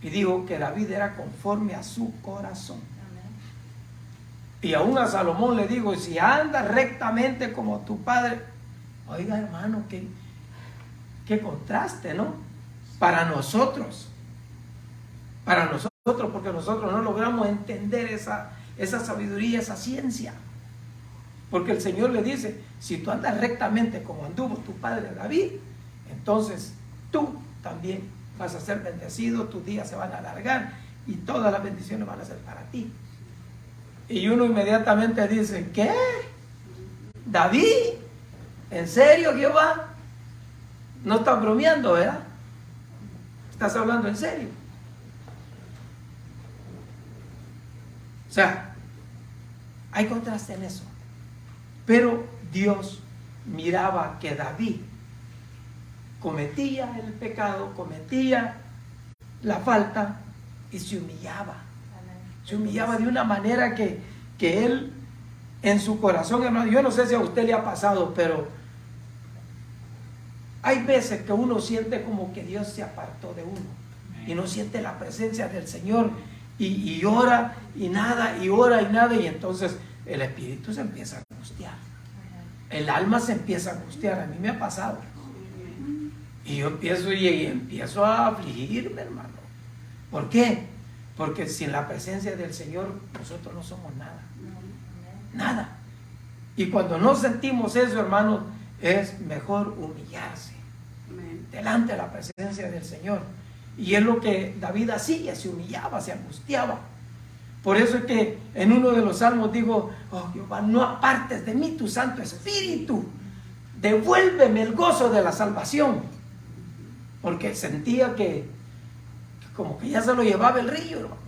Y dijo que David era conforme a su corazón. Y aún a Salomón le digo, si anda rectamente como tu padre, oiga hermano, qué contraste, ¿no? Para nosotros, porque nosotros no logramos entender esa sabiduría, esa ciencia. Porque el Señor le dice, si tú andas rectamente como anduvo tu padre David, entonces tú también vas a ser bendecido, tus días se van a alargar y todas las bendiciones van a ser para ti. Y uno inmediatamente dice, ¿qué? ¿David? ¿En serio, Jehová? No estás bromeando, ¿verdad? Estás hablando en serio. O sea, hay contraste en eso. Pero Dios miraba que David cometía el pecado, cometía la falta y se humillaba. Se humillaba de una manera que él en su corazón, hermano, yo no sé si a usted le ha pasado, pero hay veces que uno siente como que Dios se apartó de uno y no siente la presencia del Señor y ora y nada, y ora y nada, y entonces el espíritu se empieza a angustiar. El alma se empieza a angustiar. A mí me ha pasado. Y yo empiezo a afligirme, hermano. ¿Por qué? Porque sin la presencia del Señor nosotros no somos nada. Nada. Y cuando no sentimos eso, hermano, es mejor humillarse Amén. delante de la presencia del Señor. Y es lo que David hacía, se humillaba, se angustiaba. Por eso es que en uno de los salmos digo: oh Jehová, no apartes de mí tu Santo Espíritu, devuélveme el gozo de la salvación. Porque sentía que como que ya se lo llevaba el río, hermano.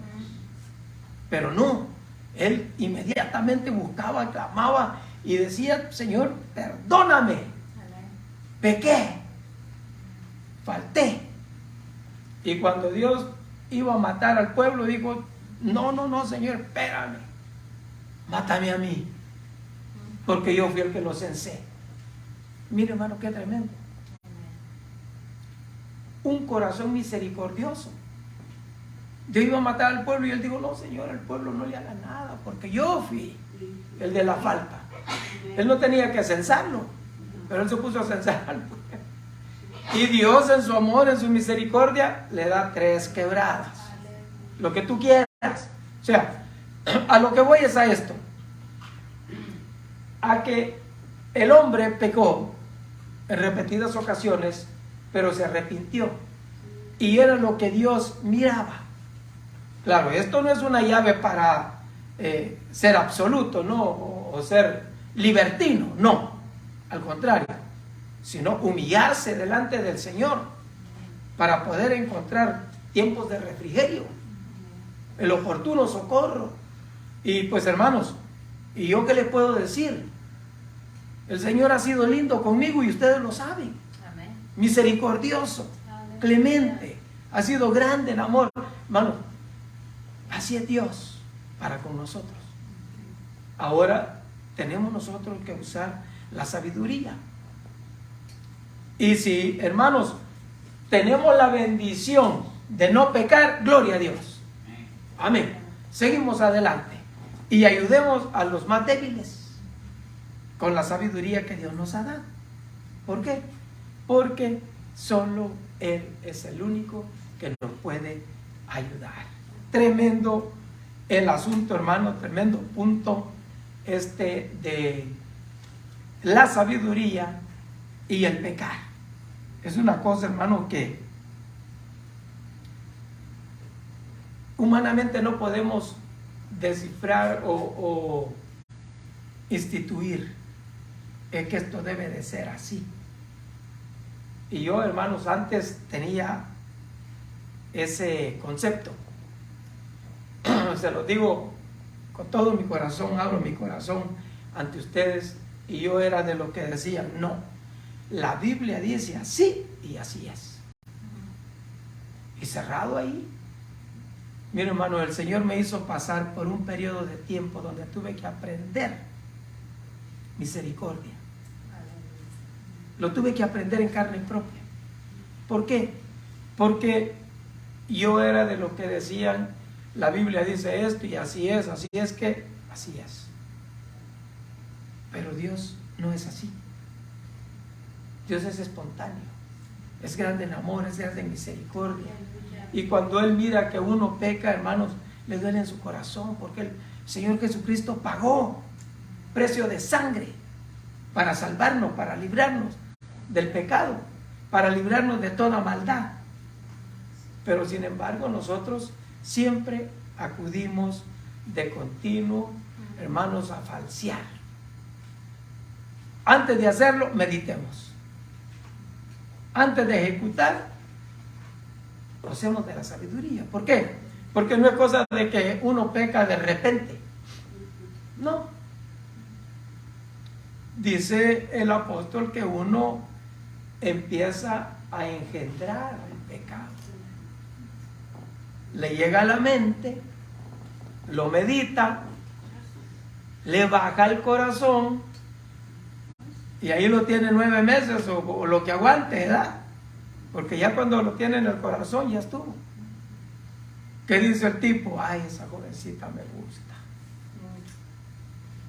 Pero no, él inmediatamente buscaba, clamaba y decía: Señor, perdóname, pequé, falté. Y cuando Dios iba a matar al pueblo, dijo: no, Señor, espérame, mátame a mí, porque yo fui el que lo censé. Mire, hermano, qué tremendo. Un corazón misericordioso. Dios iba a matar al pueblo y él dijo: no, Señor, al pueblo no le haga nada, porque yo fui el de la falta. Él no tenía que censarlo, pero él se puso a censar al pueblo. Y Dios, en su amor, en su misericordia, le da 3 quebradas. Lo que tú quieras. O sea, a lo que voy es a esto: a que el hombre pecó en repetidas ocasiones, pero se arrepintió. Y era lo que Dios miraba. Claro, esto no es una llave para ser absoluto, ¿no? O ser libertino, no. Al contrario, sino humillarse delante del Señor para poder encontrar tiempos de refrigerio, el oportuno socorro. Y pues, hermanos, ¿y yo qué les puedo decir? El Señor ha sido lindo conmigo y ustedes lo saben. Amén. Misericordioso, clemente, ha sido grande en amor. Hermano, así es Dios para con nosotros. Ahora tenemos nosotros que usar la sabiduría. Y si, hermanos, tenemos la bendición de no pecar, gloria a Dios. Amén. Seguimos adelante y ayudemos a los más débiles con la sabiduría que Dios nos ha dado. ¿Por qué? Porque solo Él es el único que nos puede ayudar. Tremendo el asunto, hermano, tremendo punto de la sabiduría y el pecar. Es una cosa, hermano, que humanamente no podemos descifrar o instituir que esto debe de ser así. Y yo, hermanos, antes tenía ese concepto. Se lo digo con todo mi corazón, abro mi corazón ante ustedes, y yo era de los que decían: no, la Biblia dice así y así es. Y cerrado ahí. Mira, hermano, el Señor me hizo pasar por un periodo de tiempo donde tuve que aprender misericordia. Lo tuve que aprender en carne propia. ¿Por qué? Porque yo era de los que decían: la Biblia dice esto y así es que así es. Pero Dios no es así. Dios es espontáneo, es grande en amor, es grande en misericordia. Y cuando Él mira que uno peca, hermanos, le duele en su corazón, porque el Señor Jesucristo pagó precio de sangre para salvarnos, para librarnos del pecado, para librarnos de toda maldad. Pero sin embargo, nosotros siempre acudimos de continuo, hermanos, a falsear. Antes de hacerlo, meditemos. Antes de ejecutar, gocemos de la sabiduría. ¿Por qué? Porque no es cosa de que uno peca de repente. No. Dice el apóstol que uno empieza a engendrar el pecado. Le llega a la mente, lo medita, le baja al corazón, y ahí lo tiene 9 meses o lo que aguante, ¿verdad? Porque ya cuando lo tiene en el corazón ya estuvo. ¿Qué dice el tipo? Ay, esa jovencita me gusta.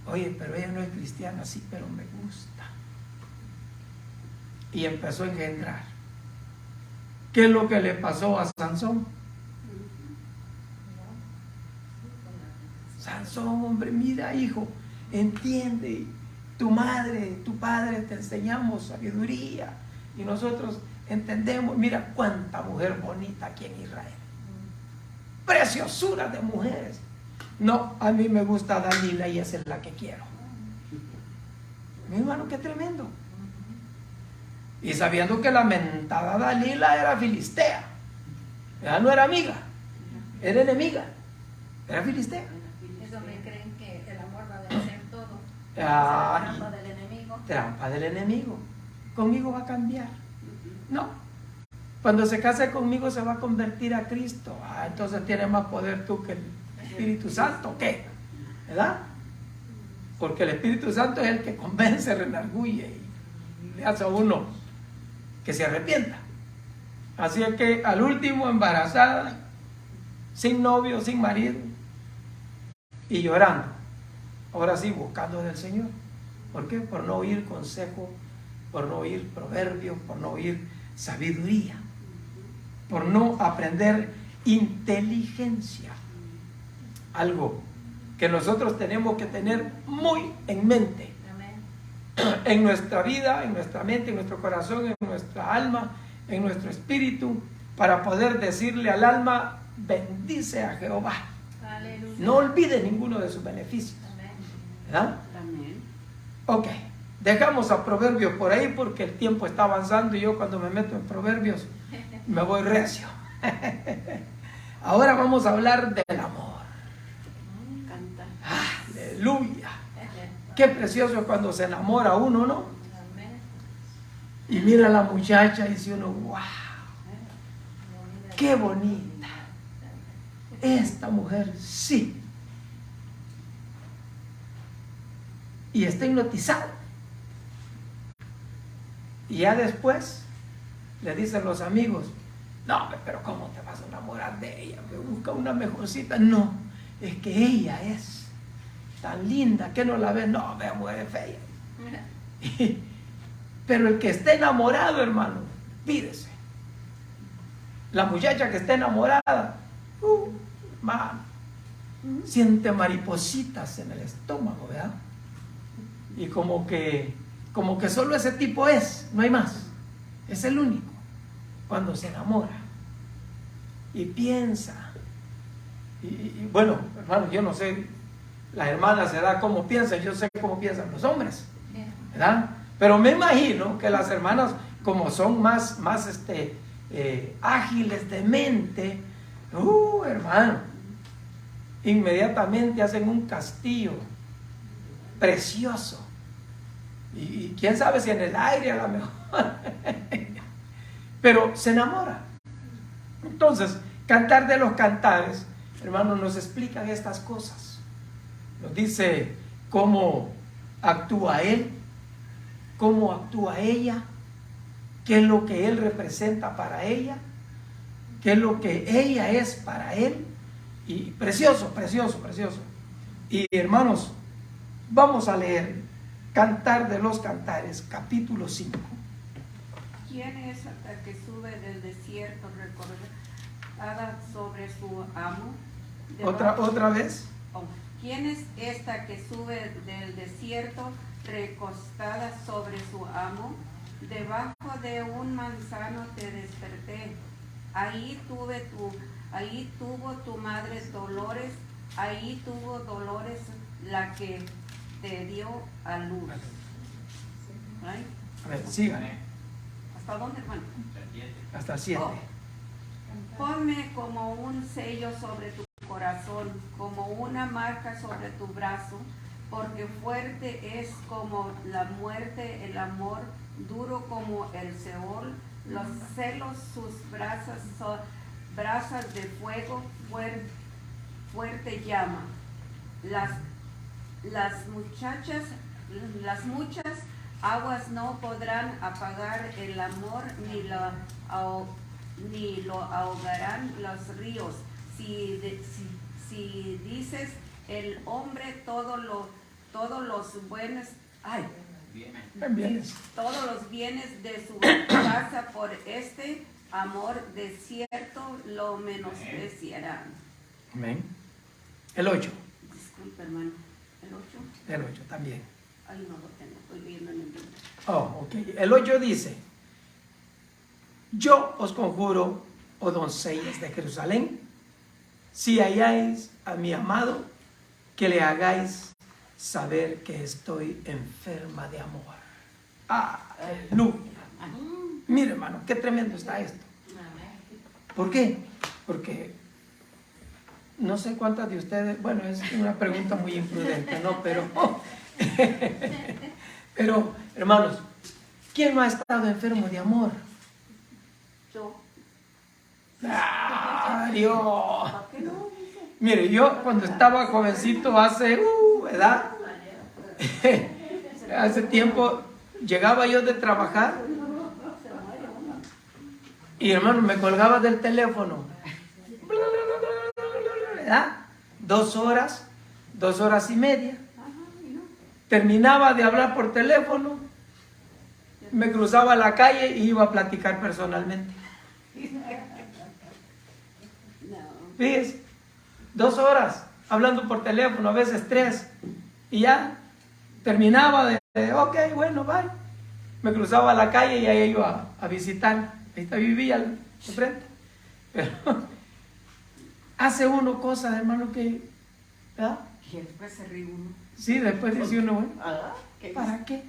Oye, pero ella no es cristiana, sí, pero me gusta. Y empezó a engendrar. ¿Qué es lo que le pasó a Sansón? Sansón, hombre, mira, hijo, entiende. tu madre, tu padre te enseñamos sabiduría y nosotros entendemos. Mira cuánta mujer bonita aquí en Israel, preciosura de mujeres. No, a mí me gusta Dalila y esa es la que quiero. Mi hermano, qué tremendo. Y sabiendo que la mentada Dalila era filistea, ya no era amiga, era enemiga, era filistea. Eso me creen que el amor va a vencer todo. Ah, Esa es la trampa del enemigo. Trampa del enemigo. Conmigo va a cambiar. No. Cuando se case conmigo se va a convertir a Cristo. Ah, entonces tiene más poder tú que el Espíritu Santo. ¿O qué? ¿Verdad? Porque el Espíritu Santo es el que convence, renarguye y le hace a uno que se arrepienta. Así es que al último, embarazada, sin novio, sin marido y llorando. Ahora sí, buscando del Señor. ¿Por qué? Por no oír consejo, por no oír proverbios, por no oír sabiduría, por no aprender inteligencia. Algo que nosotros tenemos que tener muy en mente. Amén. En nuestra vida, en nuestra mente, en nuestro corazón, en nuestra alma, en nuestro espíritu, para poder decirle al alma: bendice a Jehová. Aleluya. No olvide ninguno de sus beneficios. Amén. ¿Verdad? Amén. Ok, dejamos a Proverbios por ahí porque el tiempo está avanzando y yo cuando me meto en Proverbios me voy recio. Ahora vamos a hablar del amor. Canta. Aleluya. Qué precioso es cuando se enamora uno, ¿no? Amén. Y mira a la muchacha y dice uno: wow, qué bonita. Esta mujer sí. Y está hipnotizado. Y ya después le dicen los amigos: no, pero ¿cómo te vas a enamorar de ella? Me busca una mejorcita. No, es que ella es tan linda que no la ves. No, me muere fea. Pero el que esté enamorado, hermano, pídese. La muchacha que esté enamorada, hermano, siente maripositas en el estómago, ¿verdad? Y como que solo ese tipo es, no hay más. Es el único. Cuando se enamora y piensa. Y bueno, hermano, yo no sé, las hermanas, ¿verdad?, cómo piensan. Yo sé cómo piensan los hombres, ¿verdad? Pero me imagino que las hermanas, como son más ágiles de mente, hermano, inmediatamente hacen un castillo precioso. Y quién sabe si en el aire a lo mejor. Pero se enamora. Entonces, Cantar de los Cantares, hermanos, nos explican estas cosas. Nos dice cómo actúa él, cómo actúa ella, qué es lo que él representa para ella, qué es lo que ella es para él. Y precioso, precioso, precioso. Y hermanos, vamos a leer Cantar de los Cantares, capítulo 5. ¿Quién es hasta que sube del desierto recordada sobre su amo? ¿Otra vez? ¿Quién es esta que sube del desierto recostada sobre su amo? Debajo de un manzano te desperté. Ahí tuvo tu madre Dolores, ahí tuvo Dolores la que te dio a luz. ¿Ay? A ver, síganme. ¿Hasta dónde, hermano? Hasta 7. Ponme como un sello sobre tu corazón, como una marca sobre tu brazo, porque fuerte es como la muerte el amor, duro como el Seol, los celos sus brasas son brasas de fuego, fuerte llama. Las muchas aguas no podrán apagar el amor, ni lo ahogarán los ríos. Si dices el hombre todos los buenos, todos los bienes de su casa por este amor desierto lo menospreciarán. Amén. El 8. Disculpe, hermano. El 8. El 8 también. Ahí no lo tengo, estoy viendo en el libro. Oh, ok. El 8 dice, yo os conjuro, oh doncellas de Jerusalén, si halláis a mi amado, que le hagáis saber que estoy enferma de amor. Aleluya. Mire, hermano, qué tremendo está esto. ¿Por qué? Porque no sé cuántas de ustedes, bueno, es una pregunta muy imprudente, ¿no? Pero, hermanos, ¿quién no ha estado enfermo de amor? Yo. Dios. Mire, yo cuando estaba jovencito hace, ¿verdad? Hace tiempo llegaba yo de trabajar y hermano me colgaba del teléfono, ¿verdad? 2 horas, 2 horas y media. Terminaba de hablar por teléfono, me cruzaba la calle y iba a platicar personalmente. Fíjese, 2 horas hablando por teléfono, a veces 3, y ya terminaba de ok, bueno, bye. Me cruzaba la calle y ahí iba a visitar. Ahí vivía al frente. Pero hace uno cosas, hermano, que, ¿verdad? Y después se ríe uno. Sí, después dice uno, bueno, ¿para qué?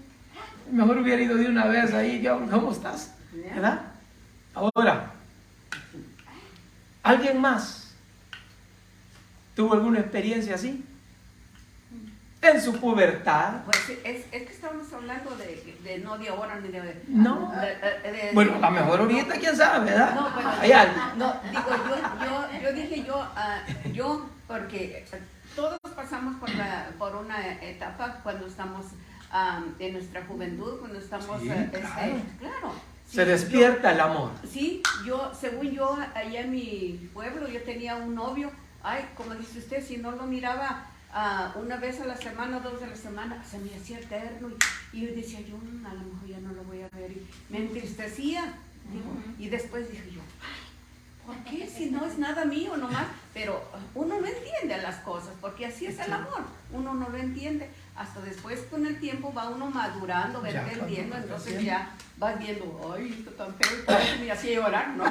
Mejor hubiera ido de una vez ahí, ¿cómo estás? ¿Verdad? Ahora, ¿alguien más tuvo alguna experiencia así? En su pubertad. Pues es que estamos hablando de no de ahora ni de... No. Bueno, a lo mejor ahorita, quién sabe, ¿verdad? No, pero, hay algo. no, digo, yo, porque todos pasamos por una etapa cuando estamos en nuestra juventud, cuando estamos... Sí, claro. Se despierta el amor. Sí, según yo, allá en mi pueblo, yo tenía un novio, como dice usted, si no lo miraba una vez a la semana, 2 de la semana, se me hacía eterno y yo decía, yo a lo mejor ya no lo voy a ver, y me entristecía, digo, y después dije yo, ¿por qué? Si no es nada mío nomás, pero uno no entiende las cosas, porque así es el amor, uno no lo entiende, hasta después con el tiempo va uno madurando, va entendiendo, entonces ya vas viendo, ay, esto tan feo, me hacía llorar, ¿no?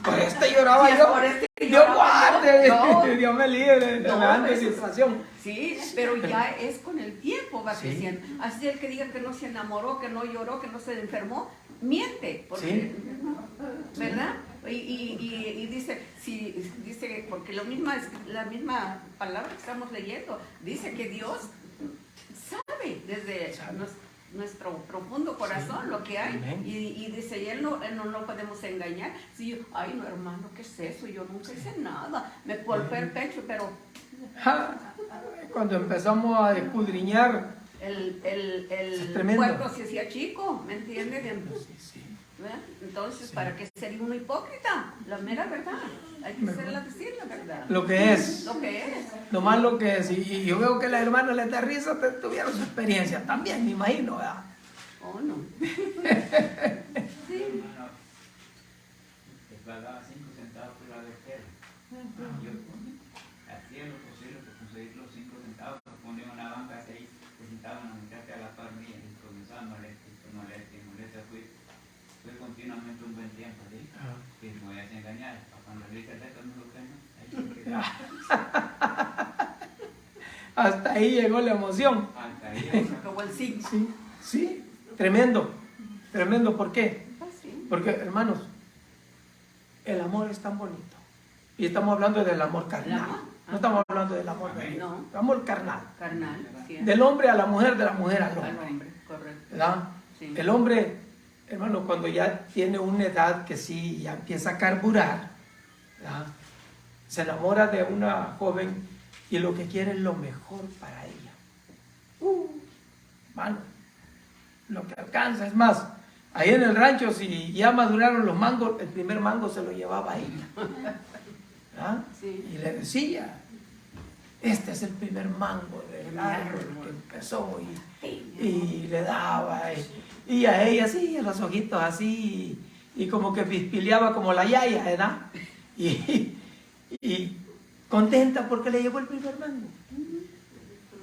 Por este lloraba yo. Por este Dios guarde, no. Dios me libre de No, semejante eso- situación. Sí, pero ya es con el tiempo va Sí. creciendo. Así el que diga que no se enamoró, que no lloró, que no se enfermó, miente, porque, ¿verdad? Y dice, dice, porque la misma palabra que estamos leyendo, dice que Dios sabe desde nuestro profundo corazón lo que hay. Amén. Y dice, y él no lo podemos engañar. Si yo, ay no hermano, ¿qué es eso? Yo nunca hice nada. Me golpeé el pecho, pero Cuando empezamos a escudriñar, el tremendo. cuerpo se hacía chico, ¿me entiendes? sí. ¿Verdad? Entonces, ¿para qué sería uno hipócrita? La mera verdad. Hay que decir la verdad. Lo que es, Lo que es. nomás lo que es. Y yo veo que la hermana les da risa, tuvieron su experiencia también, me imagino, ¿verdad? Oh, no. Sí. Hermano, les pagaba 5 centavos por la vejera. Yo hacía lo posible por conseguir los 5 centavos, ponía una banca ahí, se sentaban a meterte a la par mía y comenzaban molestia. Fue continuamente un buen tiempo, ¿sí? Y me voy a engañar, cuando le dije esto no lo creen, ahí se quedó. Hasta ahí llegó la emoción. Hasta ahí. Como el sí. Sí, tremendo. Tremendo, ¿por qué? Sí. Porque, hermanos, el amor es tan bonito. Y estamos hablando del amor carnal. No estamos hablando del amor de Dios. No. El amor carnal. Carnal. Sí. Del hombre a la mujer, de la mujer al Al hombre. hombre, correcto. ¿Verdad? Sí. El hombre, hermano, cuando ya tiene una edad que sí, ya empieza a carburar, ¿verdad? Se enamora de una joven y lo que quiere es lo mejor para ella. Hermano, lo que alcanza. Es más, ahí en el rancho, si ya maduraron los mangos, el primer mango se lo llevaba a ella. ¿Verdad? Sí. Y le decía, este es el primer mango del árbol que empezó, y le daba, y a ella sí, los ojitos así, y como que pispileaba como la yaya, ¿verdad? Y contenta porque le llevó el primer mango.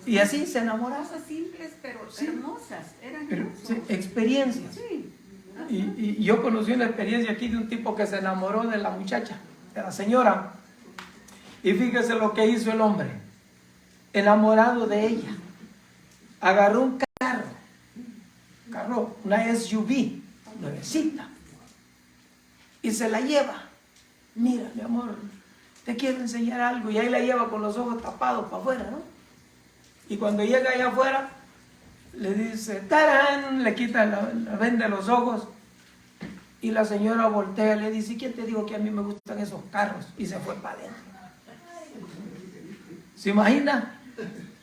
Y así se enamoraba. Cosas simples pero Sí. hermosas, eran Pero, hermosas. sí, experiencias. Sí. Y yo conocí una experiencia aquí de un tipo que se enamoró de la muchacha, de la señora. Y fíjese lo que hizo el hombre, enamorado de ella. Agarró un carro, una SUV, nuevecita, y se la lleva. Mira, mi amor, te quiero enseñar algo. Y ahí la lleva con los ojos tapados para afuera, ¿no? Y cuando llega allá afuera, le dice, ¡tarán! Le quita la venda de los ojos. Y la señora voltea y le dice, ¿quién te dijo que a mí me gustan esos carros? Y se fue para adentro. ¿Se imagina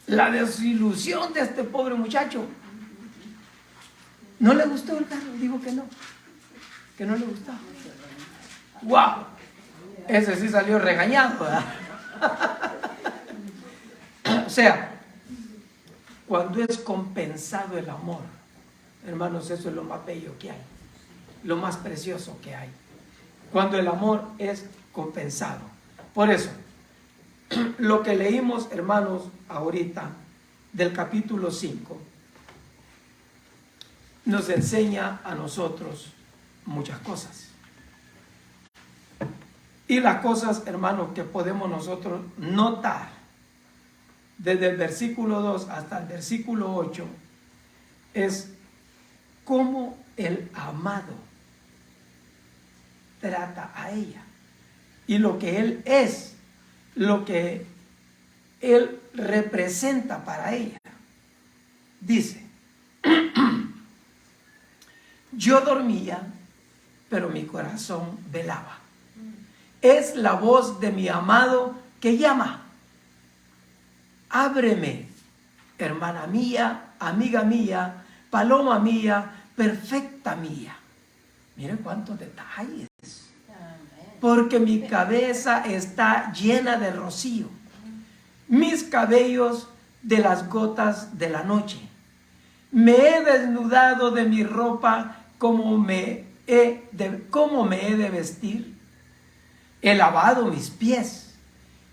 la desilusión de este pobre muchacho? ¿No le gustó el carro? Digo que no le gustaba. ¡Wow! Ese sí salió regañado, ¿verdad? O sea, cuando es compensado el amor, hermanos, eso es lo más bello que hay, lo más precioso que hay. Cuando el amor es compensado. Por eso, lo que leímos, hermanos, ahorita, del capítulo 5, nos enseña a nosotros muchas cosas. Y las cosas, hermanos, que podemos nosotros notar desde el versículo 2 hasta el versículo 8 es cómo el amado trata a ella y lo que él es, lo que él representa para ella. Dice, yo dormía, pero mi corazón velaba. Es la voz de mi amado que llama. Ábreme, hermana mía, amiga mía, paloma mía, perfecta mía. Miren cuántos detalles. Porque mi cabeza está llena de rocío, mis cabellos de las gotas de la noche. Me he desnudado de mi ropa, ¿cómo me he de vestir? He lavado mis pies,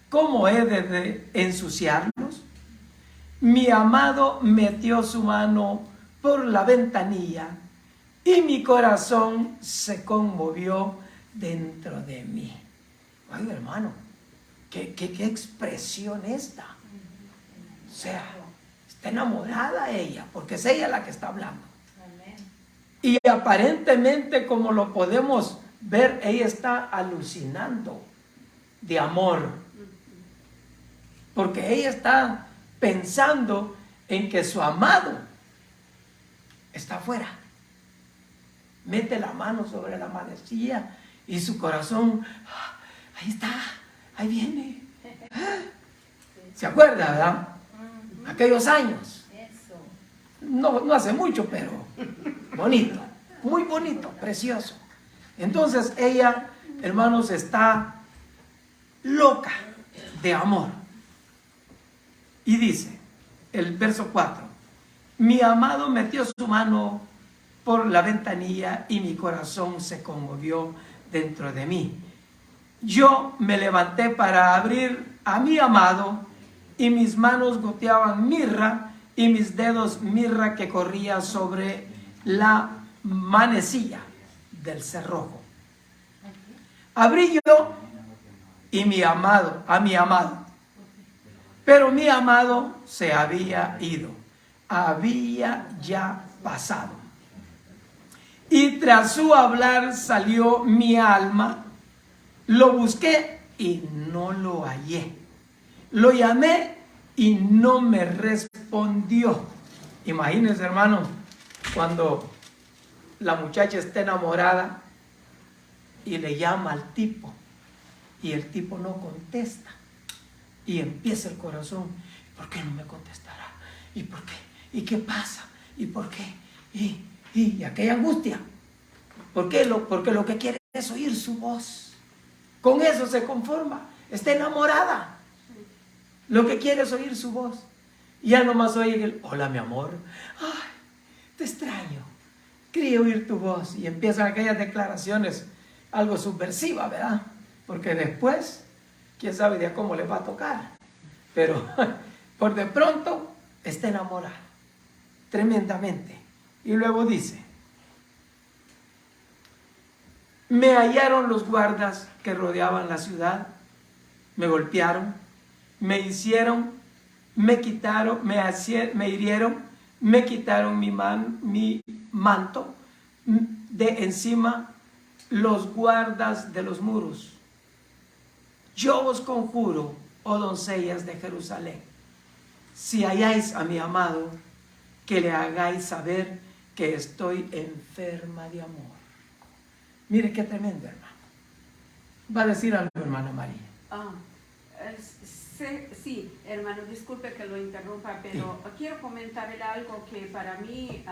¿cómo he de ensuciarlos? Mi amado metió su mano por la ventanilla y mi corazón se conmovió dentro de mí. Ay, hermano, qué expresión esta. O sea, está enamorada ella, porque es ella la que está hablando. Y aparentemente, como lo podemos ver, ella está alucinando de amor. Porque ella está pensando en que su amado está afuera. Mete la mano sobre la manecilla y su corazón, ahí está, ahí viene. ¿Se acuerda, verdad? Aquellos años. No hace mucho, pero bonito, muy bonito, precioso. Entonces ella, hermanos, está loca de amor. Y dice, el verso 4, mi amado metió su mano por la ventanilla y mi corazón se conmovió dentro de mí. Yo me levanté para abrir a mi amado y mis manos goteaban mirra y mis dedos mirra que corría sobre la manecilla del cerrojo. Abrí yo y a mi amado, pero mi amado se había ido, había ya pasado. Y tras su hablar salió mi alma, lo busqué y no lo hallé. Lo llamé y no me respondió. Imagínense, hermano, cuando la muchacha está enamorada y le llama al tipo y el tipo no contesta y empieza el corazón, ¿por qué no me contestará? ¿Y por qué? ¿Y qué pasa? ¿Y por qué? Y aquella angustia. ¿Por qué? Porque lo que quiere es oír su voz. Con eso se conforma. Está enamorada. Lo que quiere es oír su voz. Y ya nomás oye el, hola mi amor. Ay, te extraño. Quería oír tu voz. Y empiezan aquellas declaraciones algo subversivas, ¿verdad? Porque después, quién sabe de cómo les va a tocar. Pero por de pronto está enamorado tremendamente. Y luego dice, me hallaron los guardas que rodeaban la ciudad, me golpearon, me hicieron, me quitaron, me hirieron, me quitaron mi manto de encima los guardas de los muros. Yo os conjuro, oh doncellas de Jerusalén, si halláis a mi amado, que le hagáis saber que estoy enferma de amor. Mire qué tremendo, hermano. Va a decir algo, hermana María. Sí, hermano, disculpe que lo interrumpa, pero sí, quiero comentarle algo que para mí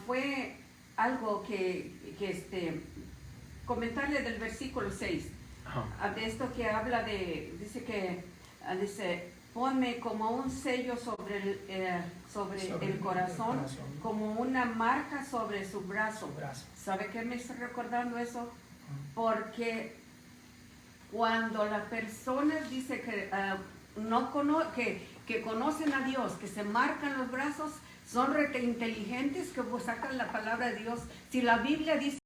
fue algo que comentarle del versículo 6, de esto que habla dice, ponme como un sello sobre el corazón, como una marca sobre su brazo. ¿Sabe qué me está recordando eso? Porque cuando las personas dice que, que conocen a Dios, que se marcan los brazos, son inteligentes, que sacan la palabra de Dios. Si la Biblia dice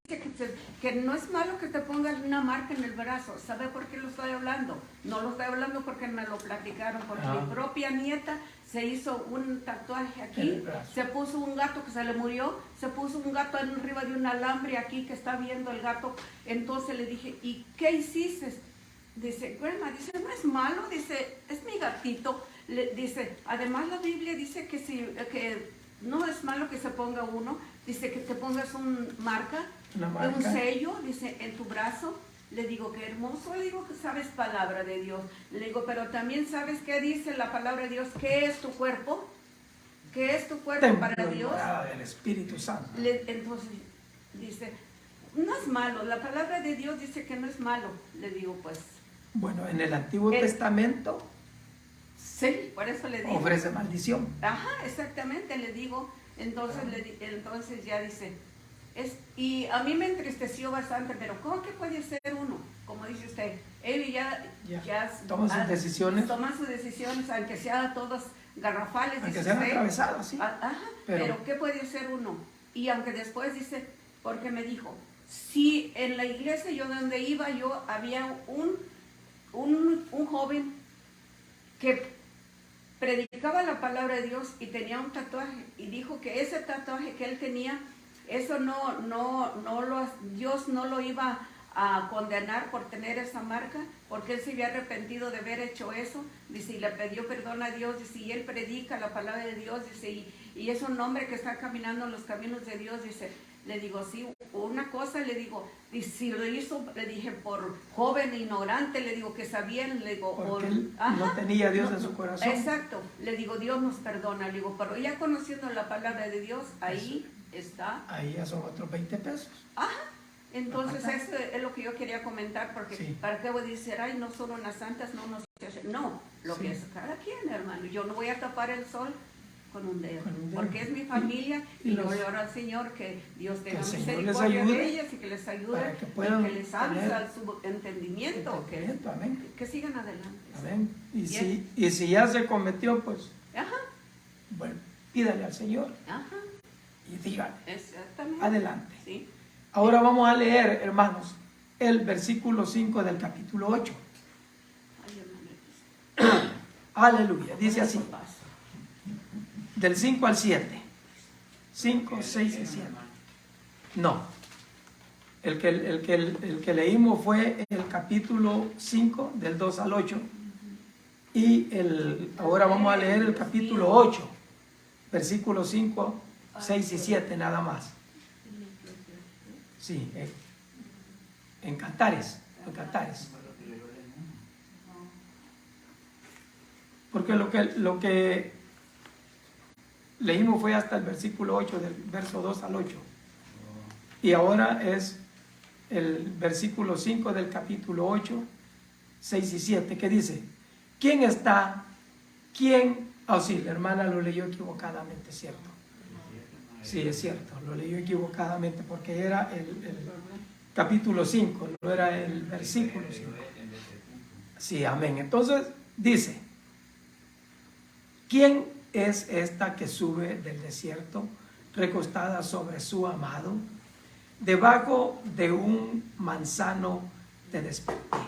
que no es malo que te pongas una marca en el brazo, ¿sabe por qué lo estoy hablando? No lo estoy hablando porque me lo platicaron, porque mi propia nieta se hizo un tatuaje aquí, se puso un gato que se le murió, se puso un gato arriba de un alambre aquí que está viendo el gato. Entonces le dije, ¿y qué hiciste? Dice, grandma, dice, no es malo, dice, es mi gatito. Dice, además la Biblia dice que no es malo que se ponga uno, dice que te pongas un marca, un sello, dice, en tu brazo. Le digo, qué hermoso. Le digo que sabes palabra de Dios. Le digo, pero también sabes qué dice la palabra de Dios, ¿qué es tu cuerpo? ¿Qué es tu cuerpo templo para Dios? Del Espíritu Santo. Entonces dice, no es malo, la palabra de Dios dice que no es malo. Le digo, pues. Bueno, en el Antiguo Testamento. Sí, por eso le digo. Ofrece maldición. Ajá, exactamente, le digo. Entonces, entonces ya dice, y a mí me entristeció bastante, pero ¿cómo que puede ser uno? Como dice usted, él ya toma sus decisiones. Toma sus decisiones, aunque sean todos garrafales. Aunque sean atravesados, sí. Ajá, pero ¿qué puede ser uno? Y aunque después dice, porque me dijo, si en la iglesia yo donde iba yo había un joven que predicaba la palabra de Dios y tenía un tatuaje, y dijo que ese tatuaje que él tenía, eso Dios no lo iba a condenar por tener esa marca, porque él se había arrepentido de haber hecho eso, dice, y le pidió perdón a Dios, dice, y él predica la palabra de Dios, dice, y es un hombre que está caminando en los caminos de Dios, dice. Le digo, sí, una cosa, le digo, y si lo hizo, le dije, por joven ignorante, le digo, que sabían, le digo, porque él no tenía a Dios en su corazón. Exacto, le digo, Dios nos perdona, le digo, pero ya conociendo la palabra de Dios, ahí está. Ahí ya son otros 20 pesos. Ajá, entonces eso es lo que yo quería comentar, porque sí. ¿Para qué voy a decir, ay, no son unas santas, no, lo que es cada quien, hermano, yo no voy a tapar el sol con un dedo, porque es mi familia, y le oro al Señor que Dios tenga misericordia de ellas y que les ayude, y que les abra su entendimiento, que sigan adelante. Amén. Y si ya se cometió, pues, bueno, pídale al Señor. Y dígale. Exactamente. Adelante. Sí. Ahora vamos a leer, hermanos, el versículo 5 del capítulo 8. Aleluya. Dice así. Del 5 al 7. 5, 6 y 7. No. El que leímos fue el capítulo 5, del 2 al 8. Y ahora vamos a leer el capítulo 8, versículos 5, 6 y 7, nada más. Sí, en Cantares. Porque lo que leímos fue hasta el versículo 8, del verso 2 al 8. Y ahora es el versículo 5 del capítulo 8, 6 y 7, que dice, ¿quién está? ¿Quién? Sí, la hermana lo leyó equivocadamente, ¿cierto? Sí, es cierto, lo leyó equivocadamente porque era el capítulo 5, no era el versículo 5. Sí, amén. Entonces dice, ¿Quién es esta que sube del desierto, recostada sobre su amado? Debajo de un manzano te desperté.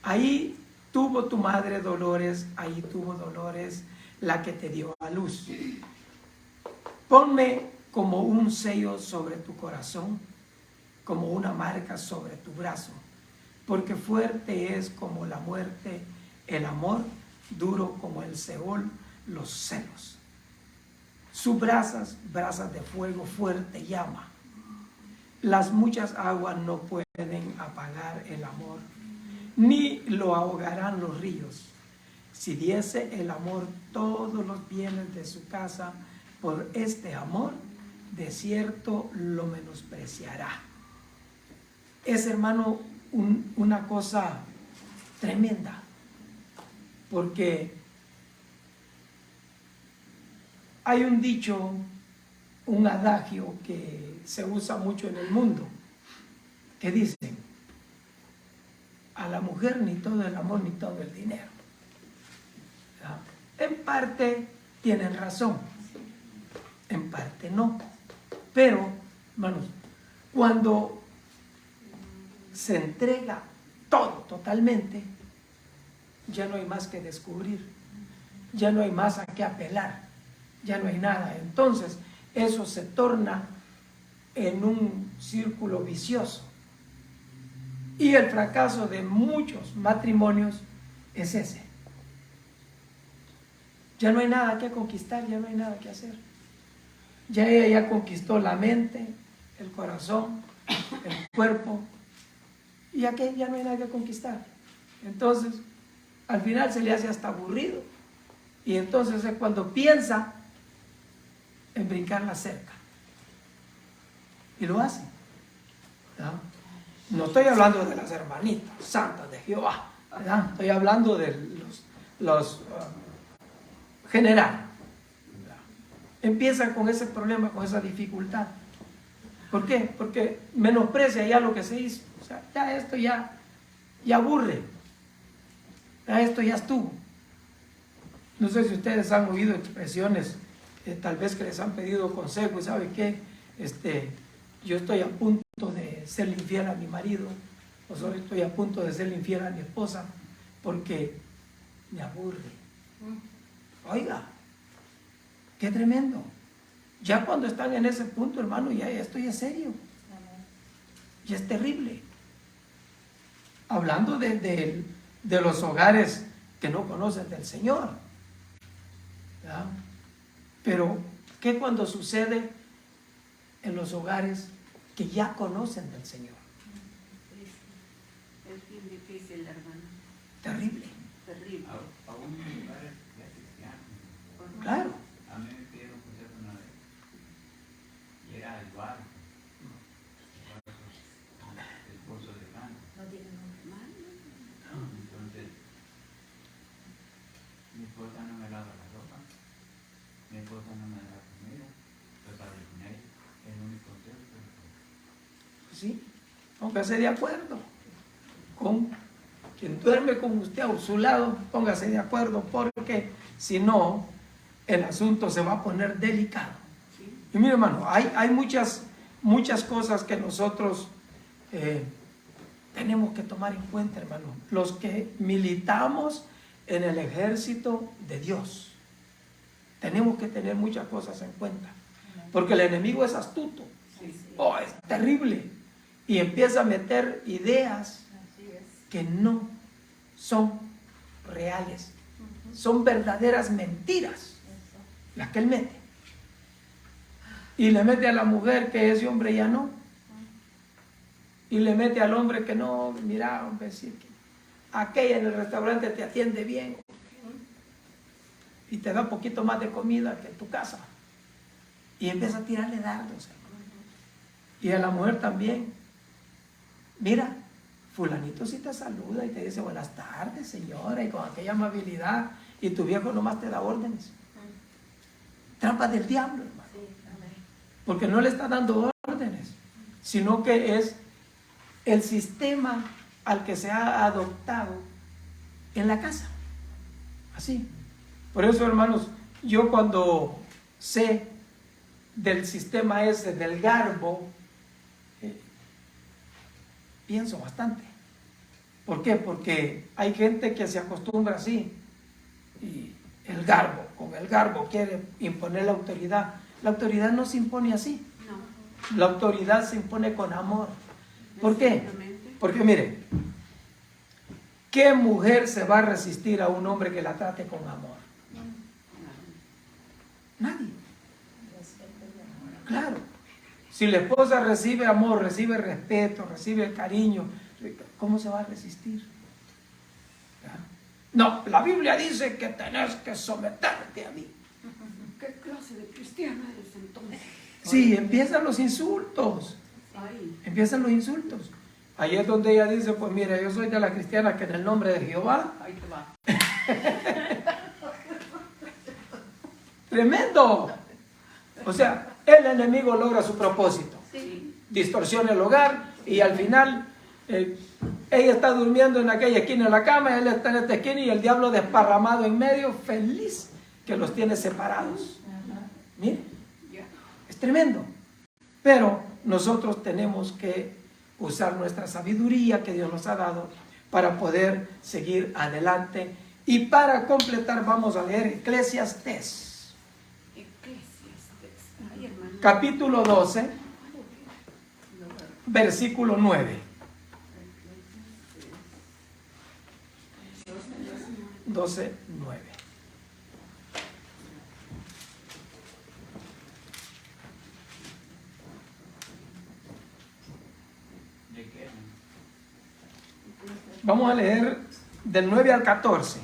Ahí tuvo tu madre dolores, ahí tuvo dolores la que te dio a luz. Ponme como un sello sobre tu corazón, como una marca sobre tu brazo, porque fuerte es como la muerte el amor, duro como el Seol los celos. Sus brasas de fuego fuerte llama. Las muchas aguas no pueden apagar el amor, ni lo ahogarán los ríos. Si diese el amor todos los bienes de su casa, por este amor, de cierto lo menospreciará. Es, hermano, una cosa tremenda, porque hay un dicho, un adagio que se usa mucho en el mundo, que dice: a la mujer ni todo el amor ni todo el dinero. ¿verdad? En parte tienen razón, en parte no. Pero, hermanos, cuando se entrega todo totalmente, ya no hay más que descubrir, ya no hay más a qué apelar, ya no hay nada. Entonces, eso se torna en un círculo vicioso. Y el fracaso de muchos matrimonios es ese. Ya no hay nada que conquistar, ya no hay nada que hacer. Ya ella ya conquistó la mente, el corazón, el cuerpo, y aquí ya no hay nada que conquistar. Entonces, al final se le hace hasta aburrido. Y entonces es cuando piensa en brincar la cerca. Y lo hace. ¿verdad? No estoy hablando de las hermanitas santas de Jehová, ¿verdad? Estoy hablando de los general. Empiezan con ese problema, con esa dificultad. ¿Por qué? Porque menosprecia ya lo que se hizo. O sea, ya esto ya aburre. Ya esto ya estuvo. No sé si ustedes han oído expresiones, tal vez que les han pedido consejo, y ¿sabe qué? Yo estoy a punto de serle infiel a mi marido, o solo estoy a punto de serle infiel a mi esposa, porque me aburre. Oiga, qué tremendo. Ya cuando están en ese punto, hermano, ya esto ya es serio. Ya es terrible. Hablando de los hogares que no conocen del Señor. ¿verdad? Pero, ¿qué cuando sucede en los hogares que ya conocen del Señor? Es bien difícil, hermano. Terrible. Terrible. Aún en lugares ya cristianos. Claro. A mí me pidieron consejo una vez. Y era igual. Esposo de Cana. No tienen normal. Entonces, mi esposa no me lava la ropa. Mi esposa no me da la comida. Pues para comer es el único consejo que me da. Sí. Póngase de acuerdo con quien duerme con usted a su lado. Póngase de acuerdo, porque si no, el asunto se va a poner delicado. Y mire, hermano, hay muchas cosas que nosotros tenemos que tomar en cuenta, hermano. Los que militamos en el ejército de Dios, tenemos que tener muchas cosas en cuenta, porque el enemigo es astuto. Es terrible, y empieza a meter ideas que no son reales, son verdaderas mentiras las que él mete. Y le mete a la mujer que ese hombre ya no. Y le mete al hombre que no, mira, hombre, sí, que aquella en el restaurante te atiende bien y te da un poquito más de comida que en tu casa. Y empieza a tirarle dardos, hermano. Y a la mujer también. Mira, fulanito sí te saluda y te dice buenas tardes, señora, y con aquella amabilidad, y tu viejo nomás te da órdenes. Trampas del diablo, hermano. Porque no le está dando órdenes, sino que es el sistema al que se ha adoptado en la casa. Así. Por eso, hermanos, yo cuando sé del sistema ese del garbo, pienso bastante. ¿Por qué? Porque hay gente que se acostumbra así, y el garbo, con el garbo quiere imponer la autoridad. La autoridad no se impone así. No. La autoridad se impone con amor. ¿Por qué? Exactamente. Porque mire, ¿qué mujer se va a resistir a un hombre que la trate con amor? Nadie. Claro. Si la esposa recibe amor, recibe respeto, recibe cariño, ¿cómo se va a resistir? No, la Biblia dice que tenés que someterte a mí. ¿Qué clase de cristiana eres entonces? Sí, empiezan los insultos. Ay. Empiezan los insultos. Ahí es donde ella dice, pues mira, yo soy de la cristiana que en el nombre de Jehová. Ahí te va. Tremendo. O sea, el enemigo logra su propósito. Sí. Distorsiona el hogar y al final ella está durmiendo en aquella esquina de la cama, él está en esta esquina y el diablo desparramado en medio, feliz que los tiene separados. Mire, Ya. es tremendo. Pero nosotros tenemos que usar nuestra sabiduría que Dios nos ha dado para poder seguir adelante. Y para completar vamos a leer Eclesiastés, Ay, hermano. capítulo 12, versículo 9. 12, 9. ¿De qué? Vamos a leer del 9 al 14.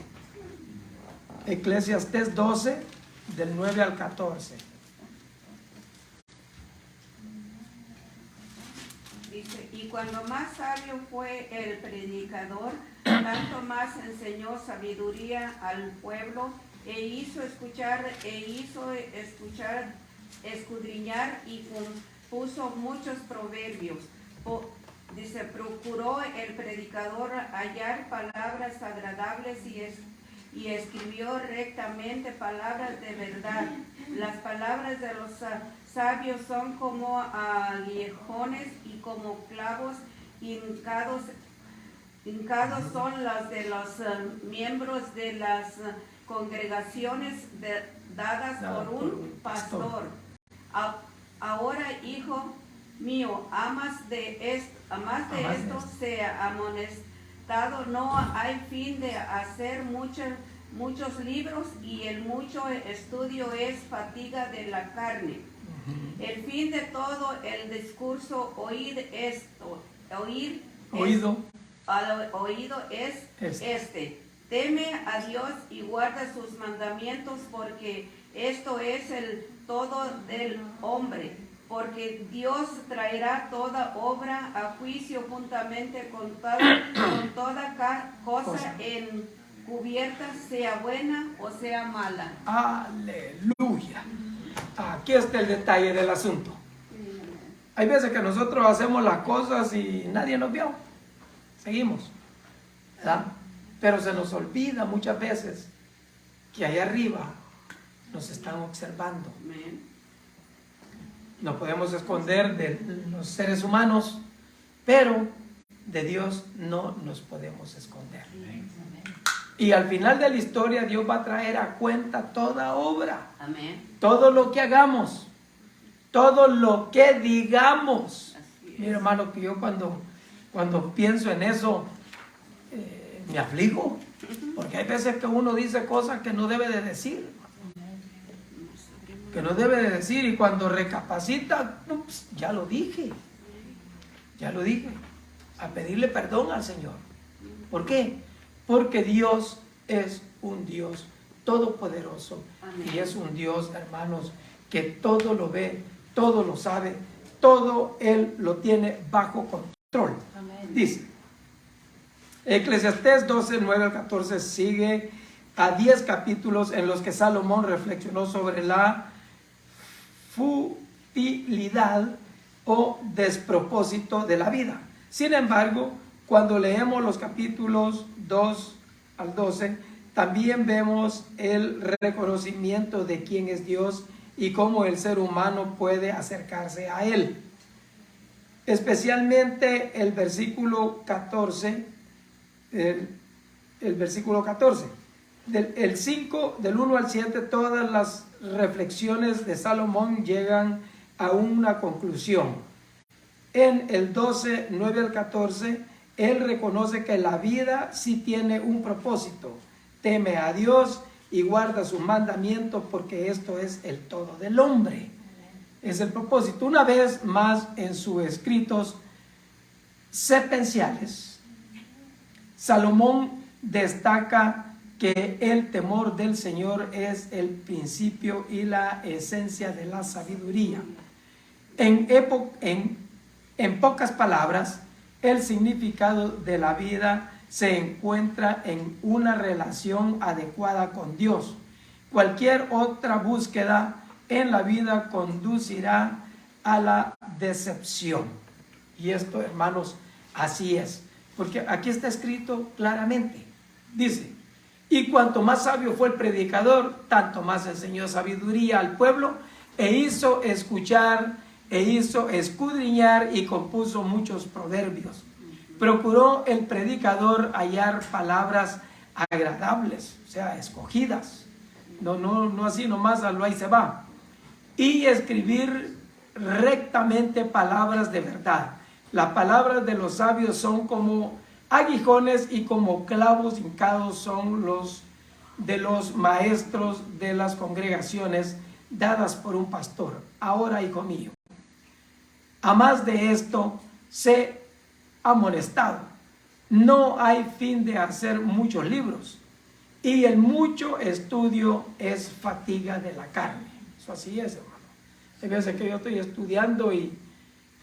Eclesiastés 12, del 9 al 14. Dice, y cuando más sabio fue el predicador, tanto más enseñó sabiduría al pueblo, e hizo escuchar, escudriñar y puso muchos proverbios. Dice, procuró el predicador hallar palabras agradables y escribió rectamente palabras de verdad. Las palabras de los sabios son como aguijones y como clavos hincados son las de los miembros de las congregaciones dadas por un pastor. Ahora, hijo mío, amas de esto sea amonestado. No hay fin de hacer muchos libros, y el mucho estudio es fatiga de la carne. El fin de todo el discurso oído es este: teme a Dios y guarda sus mandamientos, porque esto es el todo del hombre. Porque Dios traerá toda obra a juicio juntamente con toda cosa encubierta, sea buena o sea mala. Aleluya. Aquí está el detalle del asunto. Hay veces que nosotros hacemos las cosas y nadie nos vio. Seguimos, ¿verdad? Pero se nos olvida muchas veces que allá arriba nos están observando. Amén. Nos podemos esconder de los seres humanos, pero de Dios no nos podemos esconder. Y al final de la historia Dios va a traer a cuenta toda obra. Amén. Todo lo que hagamos, todo lo que digamos. Así es. Mira, hermano, que yo cuando pienso en eso, me aflijo, porque hay veces que uno dice cosas que no debe de decir, y cuando recapacita, ups, ya lo dije, a pedirle perdón al Señor. ¿Por qué? Porque Dios es un Dios todopoderoso. Amén. Y es un Dios, hermanos, que todo lo ve, todo lo sabe, todo Él lo tiene bajo control. Amén. Dice, Eclesiastés 12, 9 al 14 sigue a 10 capítulos en los que Salomón reflexionó sobre la futilidad o despropósito de la vida. Sin embargo, cuando leemos los capítulos 2 al 12, también vemos el reconocimiento de quién es Dios y cómo el ser humano puede acercarse a Él. Especialmente el versículo 14, el versículo 14. Del 5, del 1 al 7, todas las reflexiones de Salomón llegan a una conclusión. En el 12, 9 al 14, él reconoce que la vida sí tiene un propósito. Teme a Dios y guarda sus mandamientos porque esto es el todo del hombre. Es el propósito. Una vez más en sus escritos sepenciales, Salomón destaca que el temor del Señor es el principio y la esencia de la sabiduría. En pocas palabras, el significado de la vida se encuentra en una relación adecuada con Dios. Cualquier otra búsqueda en la vida conducirá a la decepción. Y esto, hermanos, así es. Porque aquí está escrito claramente. Dice, y cuanto más sabio fue el predicador, tanto más enseñó sabiduría al pueblo, e hizo escuchar, e hizo escudriñar, y compuso muchos proverbios. Procuró el predicador hallar palabras agradables, o sea, escogidas. No así nomás a lo ahí se va. Y escribir rectamente palabras de verdad. Las palabras de los sabios son como aguijones y como clavos hincados son los de los maestros de las congregaciones dadas por un pastor. Ahora, hijo mío, a más de esto, sé amonestado. No hay fin de hacer muchos libros, y el mucho estudio es fatiga de la carne. Eso así es, hermano. Hay veces que yo estoy estudiando y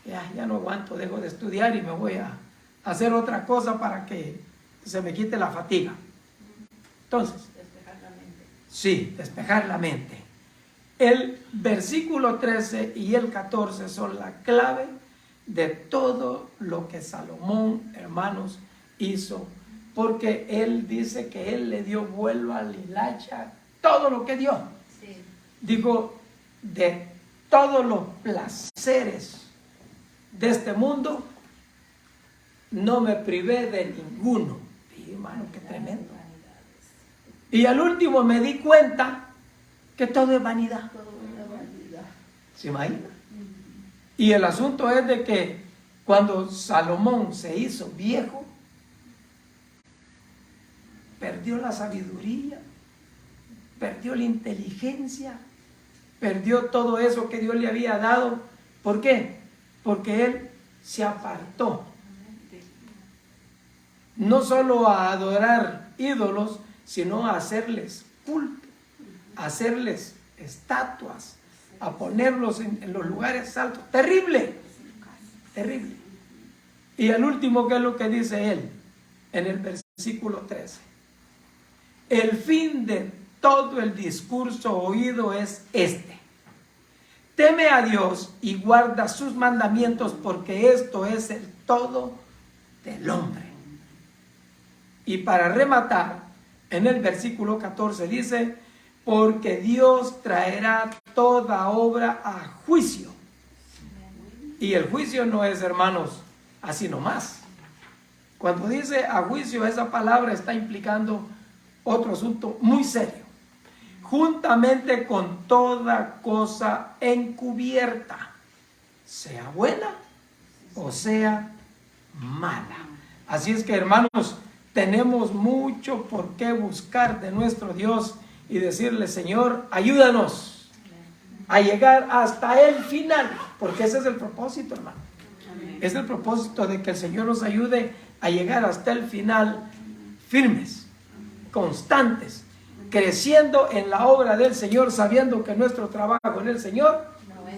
ya no aguanto, dejo de estudiar y me voy a hacer otra cosa para que se me quite la fatiga. Entonces, despejar la mente. Sí, despejar la mente. El versículo 13 y el 14 son la clave de todo lo que Salomón, hermanos, hizo, porque él dice que él le dio vuelo al hilacha todo lo que dio. Sí. Dijo, de todos los placeres de este mundo, no me privé de ninguno. Y, hermano, qué tremendo. Y al último me di cuenta que todo es vanidad. ¿Se imagina? Y el asunto es de que cuando Salomón se hizo viejo, perdió la sabiduría, perdió la inteligencia, perdió todo eso que Dios le había dado. ¿Por qué? Porque él se apartó. No solo a adorar ídolos, sino a hacerles culto, a hacerles estatuas, a ponerlos en los lugares altos. Terrible, terrible. Y el último, ¿qué es lo que dice él? En el versículo 13. El fin de todo el discurso oído es este: teme a Dios y guarda sus mandamientos, porque esto es el todo del hombre. Y para rematar, en el versículo 14 dice, porque Dios traerá toda obra a juicio. Y el juicio no es, hermanos, así nomás. Cuando dice a juicio, esa palabra está implicando otro asunto muy serio. Juntamente con toda cosa encubierta, sea buena o sea mala. Así es que, hermanos, tenemos mucho por qué buscar de nuestro Dios y decirle, Señor, ayúdanos a llegar hasta el final, porque ese es el propósito, hermano. Es el propósito de que el Señor nos ayude a llegar hasta el final firmes, constantes, creciendo en la obra del Señor, sabiendo que nuestro trabajo en el Señor no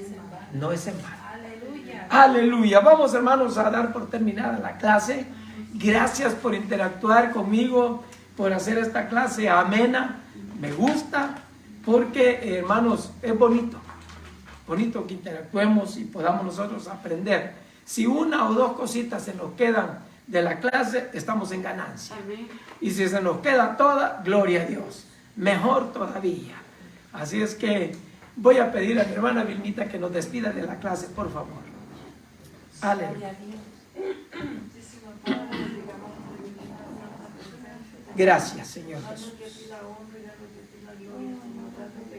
es en vano. Aleluya. Aleluya. Vamos, hermanos, a dar por terminada la clase. Gracias por interactuar conmigo, por hacer esta clase amena. Me gusta porque, hermanos, es bonito que interactuemos y podamos nosotros aprender. Si una o dos cositas se nos quedan de la clase, estamos en ganancia. Amén. Y si se nos queda toda, gloria a Dios. Mejor todavía. Así es que voy a pedir a mi hermana Vilmita que nos despida de la clase, por favor. Aleluya. Gracias, Señor Jesús.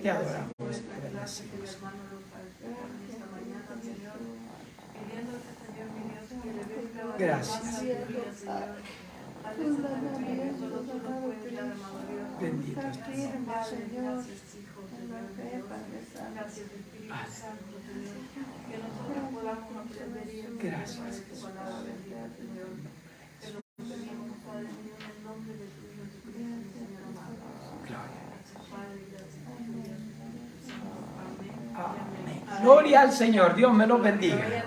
Te adoramos, te bendecimos. Gracias. Bendito estés. Gracias. Amén. Gloria al Señor. Dios me lo bendiga.